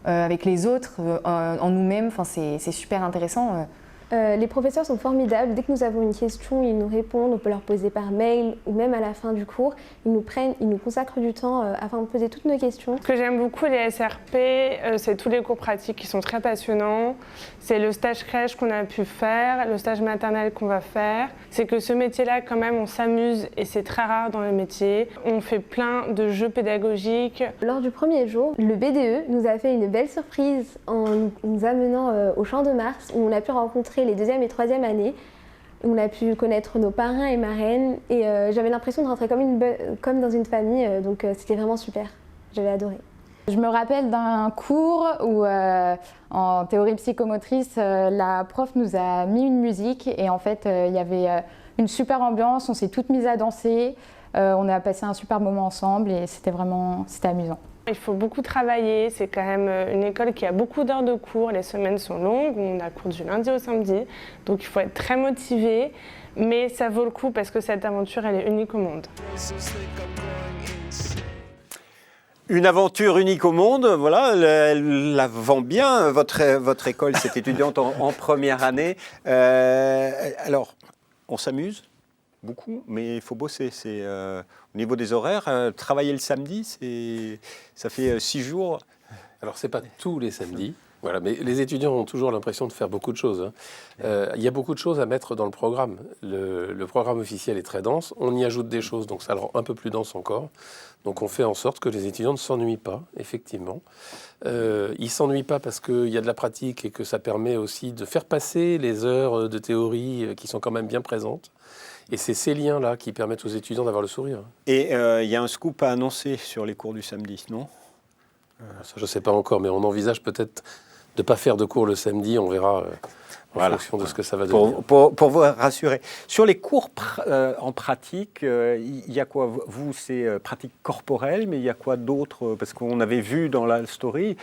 avec les autres, en nous-mêmes. Enfin, c'est super intéressant. Les professeurs sont formidables. Dès que nous avons une question, ils nous répondent. On peut leur poser par mail ou même à la fin du cours. Ils nous consacrent du temps afin de poser toutes nos questions. Ce que j'aime beaucoup les SRP, c'est tous les cours pratiques qui sont très passionnants. C'est le stage crèche qu'on a pu faire, le stage maternel qu'on va faire. C'est que ce métier-là, quand même, on s'amuse et c'est très rare dans le métier. On fait plein de jeux pédagogiques. Lors du premier jour, le BDE nous a fait une belle surprise en nous amenant au Champ de Mars où on a pu rencontrer les deuxième et troisième années. On a pu connaître nos parrains et marraines et j'avais l'impression de rentrer comme dans une famille, donc c'était vraiment super. J'avais adoré. Je me rappelle d'un cours où, en théorie psychomotrice, la prof nous a mis une musique et en fait, il y avait une super ambiance, on s'est toutes mises à danser, on a passé un super moment ensemble et c'était amusant. Il faut beaucoup travailler, c'est quand même une école qui a beaucoup d'heures de cours, les semaines sont longues, on a cours du lundi au samedi, donc il faut être très motivé, mais ça vaut le coup parce que cette aventure, elle est unique au monde. Une aventure unique au monde, voilà, elle la vend bien, votre école, cette étudiante en première année. Alors, on s'amuse beaucoup, mais il faut bosser. Au niveau des horaires, travailler le samedi, ça fait 6 jours. Alors, ce n'est pas tous les samedis. Voilà, mais les étudiants ont toujours l'impression de faire beaucoup de choses. Il y a beaucoup de choses à mettre dans le programme. Le programme officiel est très dense. On y ajoute des choses, donc ça le rend un peu plus dense encore. Donc on fait en sorte que les étudiants ne s'ennuient pas, effectivement. Ils ne s'ennuient pas parce qu'il y a de la pratique et que ça permet aussi de faire passer les heures de théorie qui sont quand même bien présentes. Et c'est ces liens-là qui permettent aux étudiants d'avoir le sourire. Et il y a un scoop à annoncer sur les cours du samedi, non ? Ça, je ne sais pas encore, mais on envisage peut-être de ne pas faire de cours le samedi, on verra en fonction de ce que ça va devenir. Pour vous rassurer. Sur les cours en pratique, il y a quoi ? Vous, c'est pratique corporelle, mais il y a quoi d'autre ? Parce qu'on avait vu dans la story,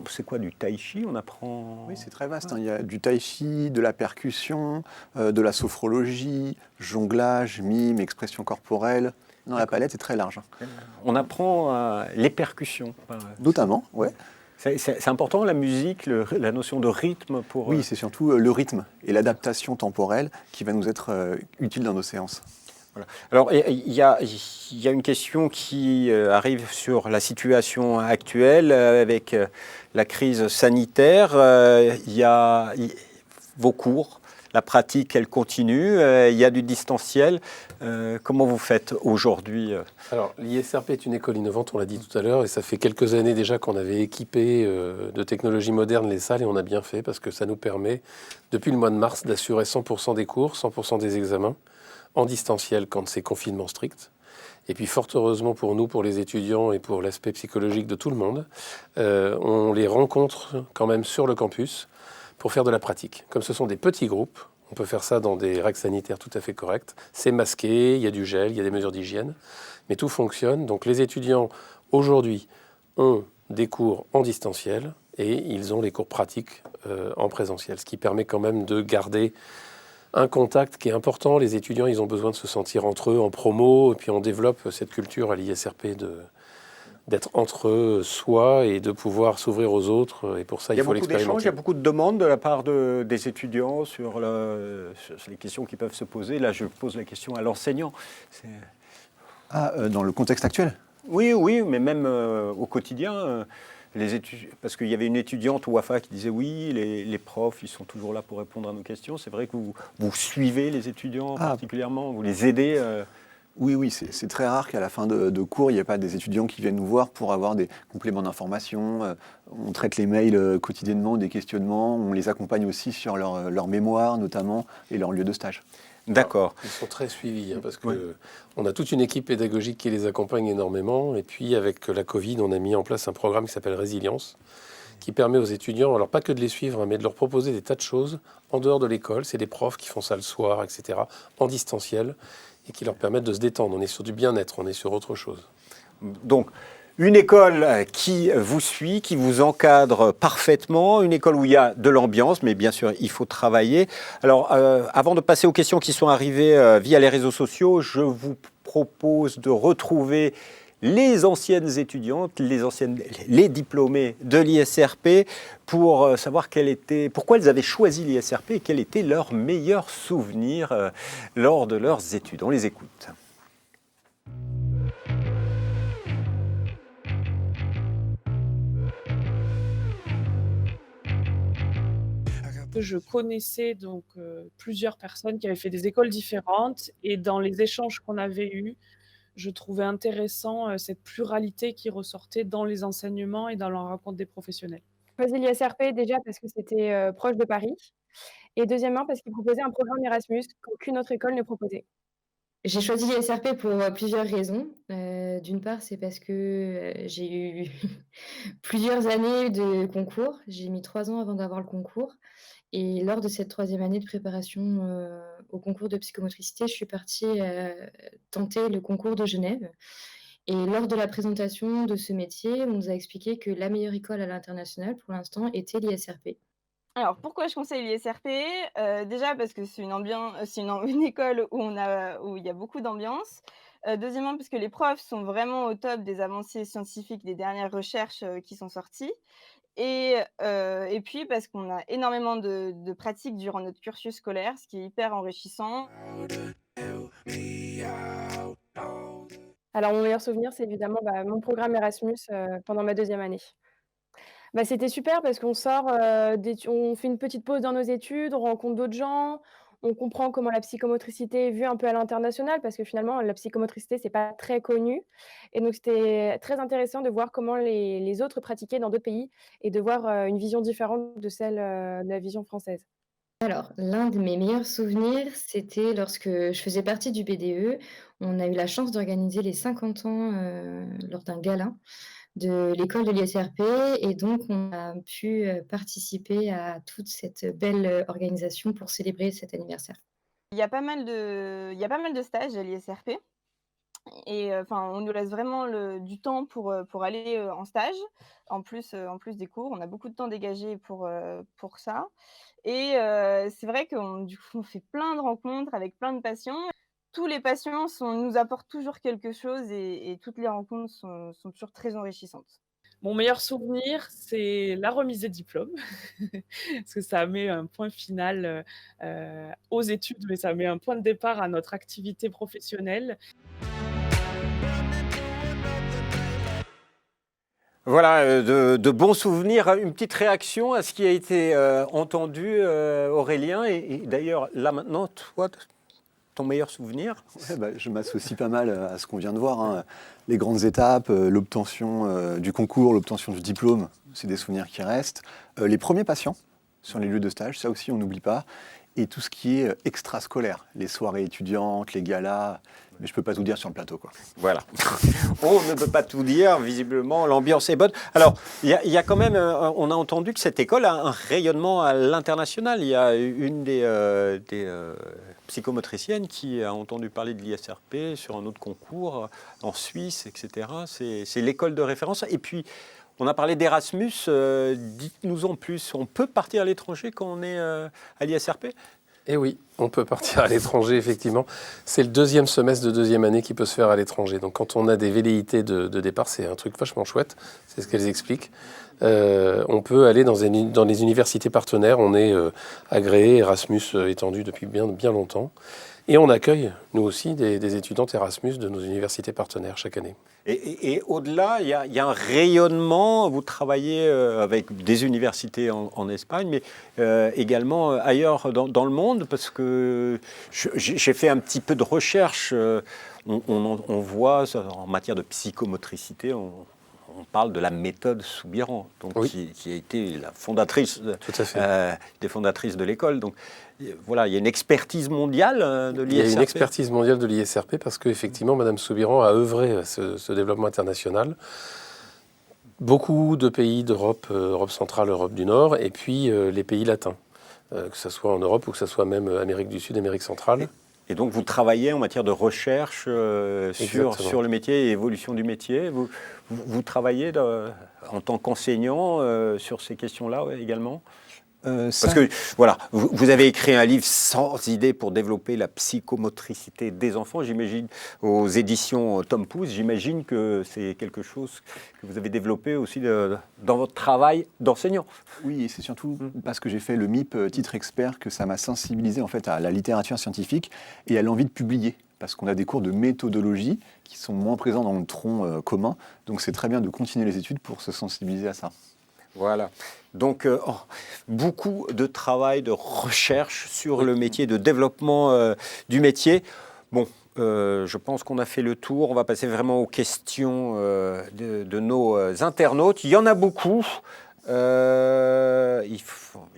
c'est quoi, du tai chi ? On apprend... Oui, c'est très vaste. Il y a du tai chi, de la percussion, de la sophrologie, jonglage, mime, expression corporelle. Non, la palette est très large. On apprend les percussions. Notamment, oui. C'est important, la musique, la notion de rythme pour... Oui, c'est surtout le rythme et l'adaptation temporelle qui va nous être utile dans nos séances. Voilà. Alors, il y a une question qui arrive sur la situation actuelle avec la crise sanitaire. Il y a vos cours, la pratique, elle continue. Il y a du distanciel. Comment vous faites aujourd'hui Alors, l'ISRP est une école innovante, on l'a dit tout à l'heure, et ça fait quelques années déjà qu'on avait équipé de technologies modernes les salles, et on a bien fait parce que ça nous permet, depuis le mois de mars, d'assurer 100% des cours, 100% des examens en distanciel quand c'est confinement strict. Et puis, fort heureusement pour nous, pour les étudiants et pour l'aspect psychologique de tout le monde, on les rencontre quand même sur le campus pour faire de la pratique. Comme ce sont des petits groupes, on peut faire ça dans des règles sanitaires tout à fait correctes. C'est masqué, il y a du gel, il y a des mesures d'hygiène, mais tout fonctionne. Donc les étudiants, aujourd'hui, ont des cours en distanciel et ils ont les cours pratiques en présentiel, ce qui permet quand même de garder un contact qui est important. Les étudiants, ils ont besoin de se sentir entre eux en promo, et puis on développe cette culture à l'ISRP d'être entre soi et de pouvoir s'ouvrir aux autres. Et pour ça, il faut l'expérimenter. Il y a beaucoup de demandes de la part des étudiants sur les questions qui peuvent se poser. Là, je pose la question à l'enseignant. Dans le contexte actuel ? Oui, mais même au quotidien. Parce qu'il y avait une étudiante au WAFA qui disait oui, les profs, ils sont toujours là pour répondre à nos questions. C'est vrai que vous suivez les étudiants particulièrement, vous les aidez Oui, c'est très rare qu'à la fin de cours, il n'y ait pas des étudiants qui viennent nous voir pour avoir des compléments d'information. On traite les mails quotidiennement, des questionnements. On les accompagne aussi sur leur mémoire notamment et leur lieu de stage. D'accord. Ils sont très suivis parce qu'on a toute une équipe pédagogique qui les accompagne énormément. Et puis avec la Covid, on a mis en place un programme qui s'appelle Résilience, qui permet aux étudiants, alors pas que de les suivre, mais de leur proposer des tas de choses en dehors de l'école. C'est des profs qui font ça le soir, etc., en distanciel, et qui leur permettent de se détendre. On est sur du bien-être, on est sur autre chose. Donc, une école qui vous suit, qui vous encadre parfaitement, une école où il y a de l'ambiance, mais bien sûr, il faut travailler. Alors, avant de passer aux questions qui sont arrivées via les réseaux sociaux, je vous propose de retrouver les anciennes étudiantes, les diplômés de l'ISRP, pour savoir pourquoi elles avaient choisi l'ISRP et quels étaient leurs meilleurs souvenirs lors de leurs études. On les écoute. Je connaissais donc plusieurs personnes qui avaient fait des écoles différentes, et dans les échanges qu'on avait eus, je trouvais intéressant cette pluralité qui ressortait dans les enseignements et dans la rencontre des professionnels. J'ai choisi l'ISRP déjà parce que c'était proche de Paris, et deuxièmement parce qu'il proposait un programme Erasmus qu'aucune autre école ne proposait. J'ai choisi l'ISRP pour plusieurs raisons. D'une part, c'est parce que j'ai eu plusieurs années de concours. J'ai mis 3 ans avant d'avoir le concours. Et lors de cette 3e année de préparation au concours de psychomotricité, je suis partie tenter le concours de Genève. Et lors de la présentation de ce métier, on nous a expliqué que la meilleure école à l'international, pour l'instant, était l'ISRP. Alors, pourquoi je conseille l'ISRP? Déjà parce que c'est une école où il y a beaucoup d'ambiance. Deuxièmement, parce que les profs sont vraiment au top des avancées scientifiques, des dernières recherches qui sont sorties. Et puis parce qu'on a énormément de pratiques durant notre cursus scolaire, ce qui est hyper enrichissant. Alors mon meilleur souvenir, c'est évidemment mon programme Erasmus pendant ma 2e année. C'était super parce qu'on sort, on fait une petite pause dans nos études, on rencontre d'autres gens, on comprend comment la psychomotricité est vue un peu à l'international, parce que finalement la psychomotricité, c'est pas très connu, et donc c'était très intéressant de voir comment les autres pratiquaient dans d'autres pays et de voir une vision différente de celle de la vision française. Alors, l'un de mes meilleurs souvenirs, c'était lorsque je faisais partie du BDE. On a eu la chance d'organiser les 50 ans lors d'un gala de l'école de l'ISRP, et donc on a pu participer à toute cette belle organisation pour célébrer cet anniversaire. Il y a pas mal de stages à l'ISRP, et on nous laisse vraiment du temps pour aller en stage. En plus des cours, on a beaucoup de temps dégagé pour ça, et c'est vrai qu'on fait plein de rencontres avec plein de patients. Tous les patients nous apportent toujours quelque chose, et toutes les rencontres sont toujours très enrichissantes. Mon meilleur souvenir, c'est la remise des diplômes, parce que ça met un point final aux études, mais ça met un point de départ à notre activité professionnelle. Voilà, de bons souvenirs. Une petite réaction à ce qui a été entendu, Aurélien. Et d'ailleurs, là maintenant, toi, ton meilleur souvenir? Ouais, bah, je m'associe pas mal à ce qu'on vient de voir, hein. Les grandes étapes, l'obtention du concours, l'obtention du diplôme, c'est des souvenirs qui restent. Les premiers patients sur les lieux de stage, ça aussi on n'oublie pas. Et tout ce qui est extrascolaire, les soirées étudiantes, les galas, mais je ne peux pas tout dire sur le plateau, quoi. Voilà. On ne peut pas tout dire, visiblement, l'ambiance est bonne. Alors, il y a quand même, on a entendu que cette école a un rayonnement à l'international. Il y a une des psychomotriciennes qui a entendu parler de l'ISRP sur un autre concours en Suisse, etc. C'est l'école de référence. Et puis, on a parlé d'Erasmus. Dites-nous en plus, on peut partir à l'étranger quand on est à l'ISRP ? Eh oui, on peut partir à l'étranger, effectivement. C'est le deuxième semestre de deuxième année qui peut se faire à l'étranger. Donc quand on a des velléités de départ, c'est un truc vachement chouette, c'est ce qu'elles expliquent. On peut aller dans les universités partenaires, on est agréé, Erasmus étendu depuis bien longtemps. Et on accueille, nous aussi, des étudiantes Erasmus de nos universités partenaires chaque année. Et au-delà, il y a un rayonnement. Vous travaillez avec des universités en Espagne, mais également ailleurs dans le monde, parce que j'ai fait un petit peu de recherche. On voit, en matière de psychomotricité, on parle de la méthode Soubiran, donc oui. qui a été la fondatrice, des fondatrices de l'école. Donc voilà, il y a une expertise mondiale de l'ISRP. Il y a une expertise mondiale de l'ISRP parce qu'effectivement, Madame Soubiran a œuvré à ce développement international. Beaucoup de pays d'Europe, Europe centrale, Europe du Nord, et puis les pays latins, que ce soit en Europe ou que ce soit même Amérique du Sud, Amérique centrale. Et donc, vous travaillez en matière de recherche sur le métier et évolution du métier. Vous travaillez en tant qu'enseignant sur ces questions-là également parce que, voilà, vous avez écrit un livre sans idée pour développer la psychomotricité des enfants, j'imagine, aux éditions Tom Pouce. J'imagine que c'est quelque chose que vous avez développé aussi dans votre travail d'enseignant. Oui, et c'est surtout parce que j'ai fait le MIP titre expert que ça m'a sensibilisé en fait à la littérature scientifique et à l'envie de publier. Parce qu'on a des cours de méthodologie qui sont moins présents dans le tronc commun. Donc c'est très bien de continuer les études pour se sensibiliser à ça. Voilà. Donc, beaucoup de travail, de recherche sur le métier, de développement du métier. Bon, je pense qu'on a fait le tour. On va passer vraiment aux questions de nos internautes. Il y en a beaucoup. Il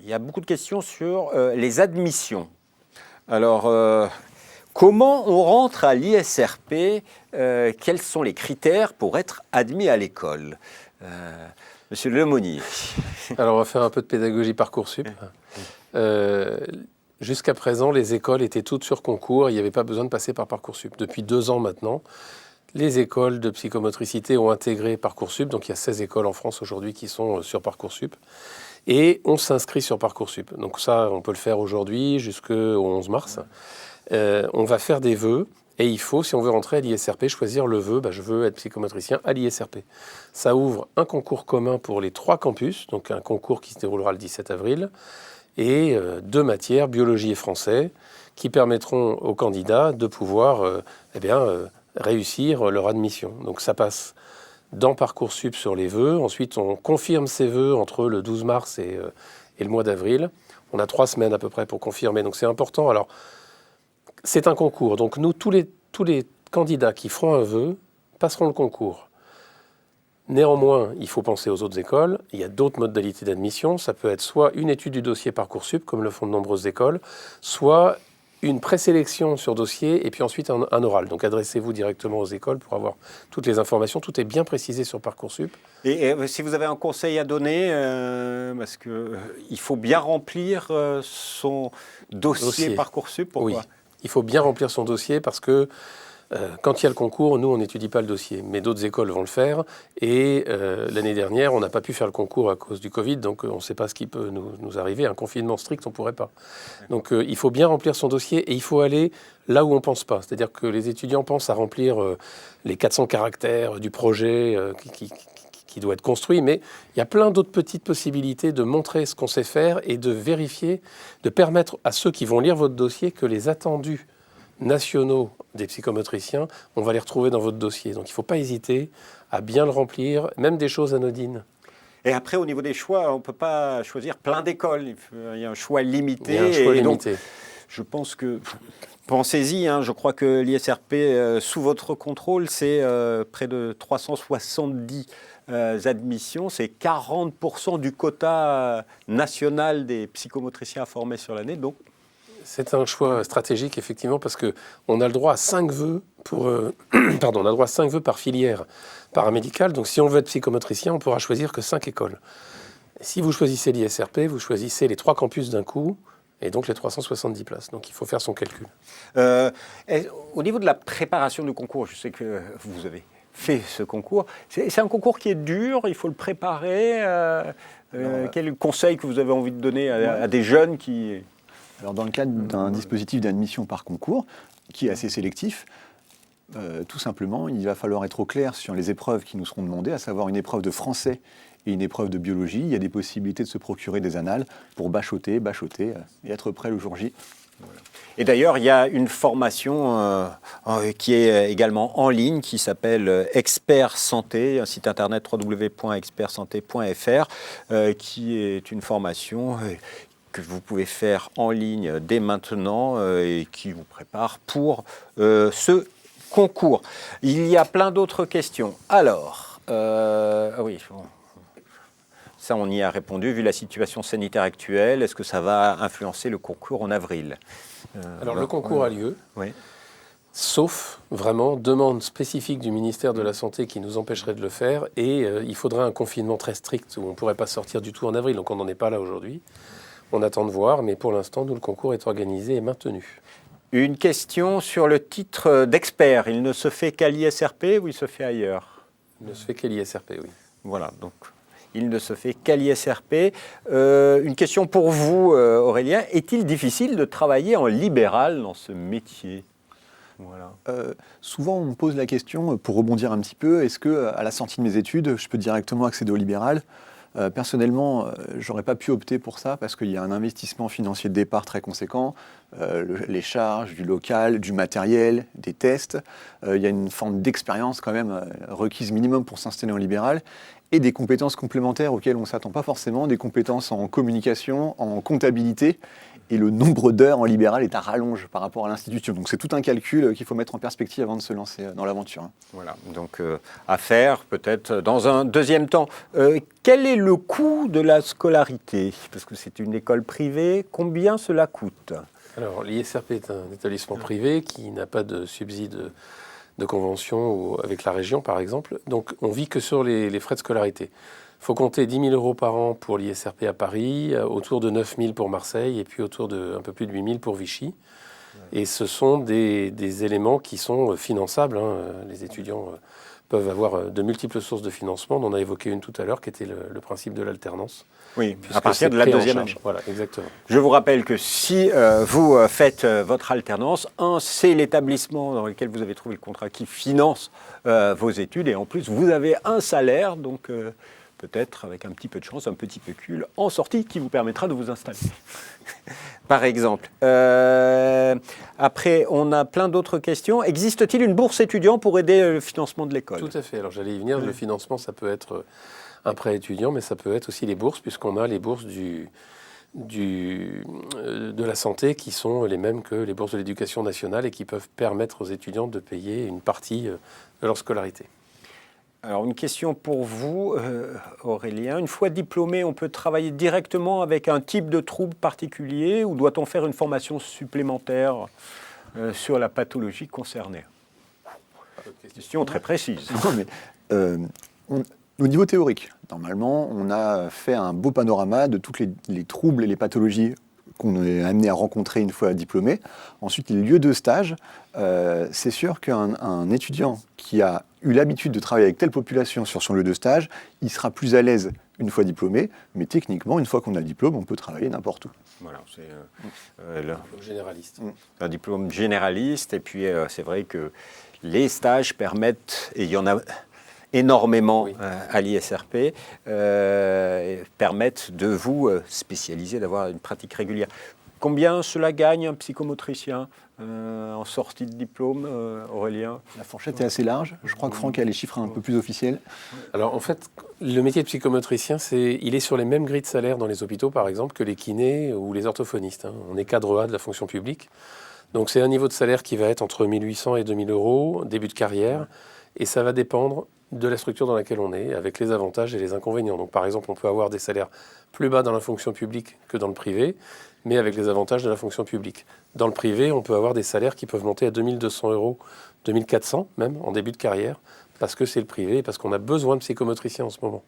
y a beaucoup de questions sur les admissions. Alors, comment on rentre à l'ISRP? Quels sont les critères pour être admis à l'école? Monsieur Lemonnier. Alors, on va faire un peu de pédagogie Parcoursup. Jusqu'à présent, les écoles étaient toutes sur concours. Il n'y avait pas besoin de passer par Parcoursup. Depuis 2 ans maintenant, les écoles de psychomotricité ont intégré Parcoursup. Donc, il y a 16 écoles en France aujourd'hui qui sont sur Parcoursup. Et on s'inscrit sur Parcoursup. Donc ça, on peut le faire aujourd'hui jusqu'au 11 mars. On va faire des vœux. Et il faut, si on veut rentrer à l'ISRP, choisir le vœu, je veux être psychomotricien à l'ISRP. Ça ouvre un concours commun pour les 3 campus, donc un concours qui se déroulera le 17 avril, et 2 matières, biologie et français, qui permettront aux candidats de pouvoir réussir leur admission. Donc ça passe dans Parcoursup sur les vœux, ensuite on confirme ces vœux entre le 12 mars et le mois d'avril. On a 3 semaines à peu près pour confirmer, donc c'est important. Alors, c'est un concours, donc nous, tous les candidats qui feront un vœu passeront le concours. Néanmoins, il faut penser aux autres écoles. Il y a d'autres modalités d'admission. Ça peut être soit une étude du dossier Parcoursup, comme le font de nombreuses écoles, soit une présélection sur dossier et puis ensuite un oral. Donc adressez-vous directement aux écoles pour avoir toutes les informations. Tout est bien précisé sur Parcoursup. Et si vous avez un conseil à donner, parce qu'il faut bien remplir son dossier Parcoursup, pourquoi ? Oui. Il faut bien remplir son dossier parce que quand il y a le concours, nous, on n'étudie pas le dossier. Mais d'autres écoles vont le faire. Et l'année dernière, on n'a pas pu faire le concours à cause du Covid. Donc, on ne sait pas ce qui peut nous arriver. Un confinement strict, on ne pourrait pas. Donc, il faut bien remplir son dossier et il faut aller là où on ne pense pas. C'est-à-dire que les étudiants pensent à remplir les 400 caractères du projet qui doit être construit, mais il y a plein d'autres petites possibilités de montrer ce qu'on sait faire et de vérifier, de permettre à ceux qui vont lire votre dossier que les attendus nationaux des psychomotriciens, on va les retrouver dans votre dossier. Donc il ne faut pas hésiter à bien le remplir, même des choses anodines. Et après, au niveau des choix, on ne peut pas choisir plein d'écoles. Il y a un choix limité. Il y a un choix et limité. Donc, je pense que, pensez-y, je crois que l'ISRP, sous votre contrôle, c'est près de 370 admissions. C'est 40% du quota national des psychomotriciens formés sur l'année. Donc, c'est un choix stratégique, effectivement, parce qu'on a le droit à 5 vœux on a le droit à 5 vœux par filière paramédicale. Donc, si on veut être psychomotricien, on ne pourra choisir que 5 écoles. Si vous choisissez l'ISRP, vous choisissez les 3 campus d'un coup, et donc les 370 places. Donc, il faut faire son calcul. Au niveau de la préparation du concours, je sais que vous avez fait ce concours. C'est un concours qui est dur, il faut le préparer. Quel conseil que vous avez envie de donner à des jeunes qui... Alors, dans le cadre d'un dispositif d'admission par concours, qui est assez sélectif, tout simplement, il va falloir être au clair sur les épreuves qui nous seront demandées, à savoir une épreuve de français et une épreuve de biologie. Il y a des possibilités de se procurer des annales pour bachoter et être prêt le jour J. Voilà. Et d'ailleurs, il y a une formation qui est également en ligne, qui s'appelle Expert Santé, un site internet www.expertsanté.fr, qui est une formation que vous pouvez faire en ligne dès maintenant et qui vous prépare pour ce concours. Il y a plein d'autres questions. Alors, oui, ça on y a répondu. Vu la situation sanitaire actuelle, est-ce que ça va influencer le concours en avril ? Alors le concours a lieu, sauf vraiment demande spécifique du ministère de la Santé qui nous empêcherait de le faire, et il faudrait un confinement très strict où on ne pourrait pas sortir du tout en avril, donc on n'en est pas là aujourd'hui. On attend de voir, mais pour l'instant, nous, le concours est organisé et maintenu. Une question sur le titre d'expert. Il ne se fait qu'à l'ISRP ou il se fait ailleurs ? Il ne se fait qu'à l'ISRP, oui. Voilà, donc il ne se fait qu'à l'ISRP. Une question pour vous, Aurélien. Est-il difficile de travailler en libéral dans ce métier ? Voilà. Souvent, on me pose la question, pour rebondir un petit peu, est-ce qu'à la sortie de mes études, je peux directement accéder au libéral ? Personnellement, j'aurais pas pu opter pour ça parce qu'il y a un investissement financier de départ très conséquent, les charges, du local, du matériel, des tests. Il y a une forme d'expérience quand même requise minimum pour s'installer en libéral et des compétences complémentaires auxquelles on ne s'attend pas forcément, des compétences en communication, en comptabilité. Et le nombre d'heures en libéral est à rallonge par rapport à l'institution. Donc c'est tout un calcul qu'il faut mettre en perspective avant de se lancer dans l'aventure. Voilà, donc à faire peut-être dans un deuxième temps. Quel est le coût de la scolarité ? Parce que c'est une école privée, combien cela coûte ? Alors l'ISRP est un établissement privé qui n'a pas de subside de convention avec la région par exemple. Donc on vit que sur les frais de scolarité. Il faut compter 10 000 euros par an pour l'ISRP à Paris, autour de 9 000 pour Marseille et puis autour de un peu plus de 8 000 pour Vichy. Ouais. Et ce sont des éléments qui sont finançables. Les étudiants peuvent avoir de multiples sources de financement. On en a évoqué une tout à l'heure qui était le principe de l'alternance. Oui, à partir de la deuxième année. Voilà, exactement. Je vous rappelle que si vous faites votre alternance, c'est l'établissement dans lequel vous avez trouvé le contrat qui finance vos études et en plus vous avez un salaire, donc peut-être avec un petit peu de chance, un petit pécule en sortie qui vous permettra de vous installer. Par exemple. Après, on a plein d'autres questions. Existe-t-il une bourse étudiant pour aider le financement de l'école ? Tout à fait. Alors j'allais y venir. Le financement, ça peut être un prêt étudiant, mais ça peut être aussi les bourses, puisqu'on a les bourses de la santé qui sont les mêmes que les bourses de l'éducation nationale et qui peuvent permettre aux étudiants de payer une partie de leur scolarité. Alors une question pour vous, Aurélien. Une fois diplômé, on peut travailler directement avec un type de trouble particulier ou doit-on faire une formation supplémentaire sur la pathologie concernée ? Question très précise. Non, mais, au niveau théorique, normalement, on a fait un beau panorama de tous les troubles et les pathologies qu'on est amené à rencontrer une fois diplômé. Ensuite, les lieux de stage, c'est sûr qu'un étudiant qui a eu l'habitude de travailler avec telle population sur son lieu de stage, il sera plus à l'aise une fois diplômé, mais techniquement, une fois qu'on a le diplôme, on peut travailler n'importe où. Voilà, c'est un diplôme généraliste. Un diplôme généraliste, et puis c'est vrai que les stages permettent, et il y en a énormément à l'ISRP, permettent de vous spécialiser, d'avoir une pratique régulière. Combien cela gagne un psychomotricien en sortie de diplôme, Aurélien? La fourchette est assez large. Je crois que Franck a les chiffres un peu plus officiels. Alors en fait, le métier de psychomotricien, il est sur les mêmes grilles de salaire dans les hôpitaux, par exemple, que les kinés ou les orthophonistes. On est cadre A de la fonction publique. Donc c'est un niveau de salaire qui va être entre 1 800 et 2 000 euros, début de carrière, et ça va dépendre de la structure dans laquelle on est, avec les avantages et les inconvénients. Donc par exemple, on peut avoir des salaires plus bas dans la fonction publique que dans le privé, mais avec les avantages de la fonction publique. Dans le privé, on peut avoir des salaires qui peuvent monter à 2 200 euros, 2 400 même, en début de carrière, parce que c'est le privé, et parce qu'on a besoin de psychomotriciens en ce moment.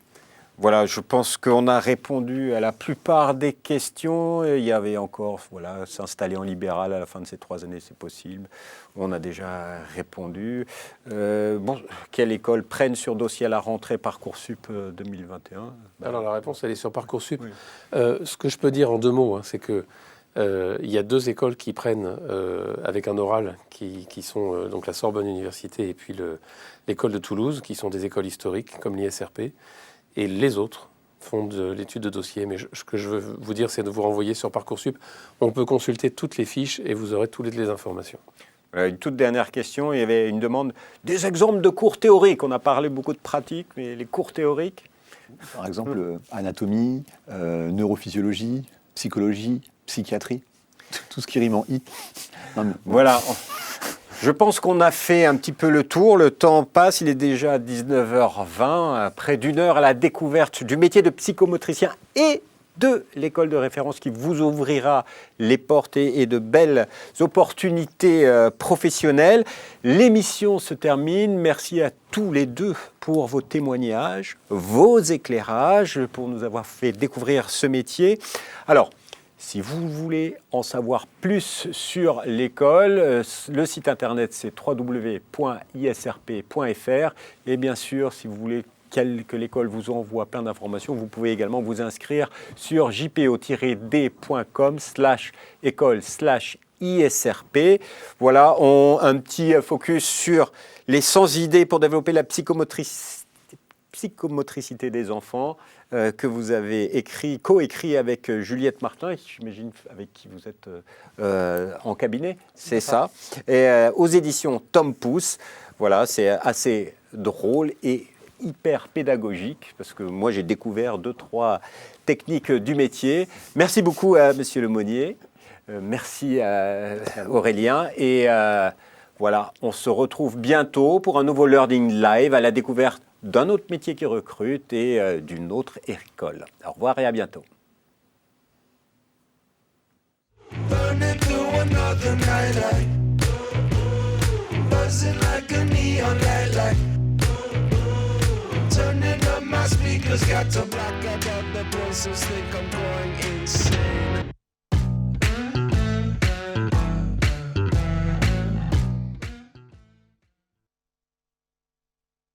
Voilà, je pense qu'on a répondu à la plupart des questions. Il y avait encore, voilà, s'installer en libéral à la fin de ces 3 années, c'est possible. On a déjà répondu. Bon, quelle école prenne sur dossier à la rentrée Parcoursup 2021 ? Alors la réponse, elle est sur Parcoursup. Oui. Ce que je peux dire en 2 mots, c'est que il y a 2 écoles qui prennent avec un oral, qui sont donc la Sorbonne Université et puis l'école de Toulouse, qui sont des écoles historiques comme l'ISRP. Et les autres font de l'étude de dossier. Mais ce que je veux vous dire, c'est de vous renvoyer sur Parcoursup. On peut consulter toutes les fiches et vous aurez toutes les informations. Une toute dernière question. Il y avait une demande des exemples de cours théoriques. On a parlé beaucoup de pratiques, mais les cours théoriques. Par exemple, anatomie, neurophysiologie, psychologie, psychiatrie, tout ce qui rime en « i ». Voilà. Je pense qu'on a fait un petit peu le tour. Le temps passe, il est déjà 19h20, près d'1 heure à la découverte du métier de psychomotricien et de l'école de référence qui vous ouvrira les portes et de belles opportunités professionnelles. L'émission se termine. Merci à tous les deux pour vos témoignages, vos éclairages, pour nous avoir fait découvrir ce métier. Alors, si vous voulez en savoir plus sur l'école, le site internet c'est www.isrp.fr. Et bien sûr, si vous voulez que l'école vous envoie plein d'informations, vous pouvez également vous inscrire sur jpo-d.com/école/ISRP. Voilà, un petit focus sur les 100 idées pour développer la psychomotricité des enfants que vous avez coécrit avec Juliette Martin, j'imagine avec qui vous êtes en cabinet, c'est ça. Et aux éditions Tom Pouce. Voilà, c'est assez drôle et hyper pédagogique parce que moi j'ai découvert 2-3 techniques du métier. Merci beaucoup à Monsieur Lemonnier, merci à Aurélien et voilà, on se retrouve bientôt pour un nouveau Learning Live à la découverte d'un autre métier qui recrute et d'une autre école. Au revoir et à bientôt. Burning through another nightlight, buzzing like a neon nightlight. Turning up my speakers, got to block out all the voices, think I'm going insane.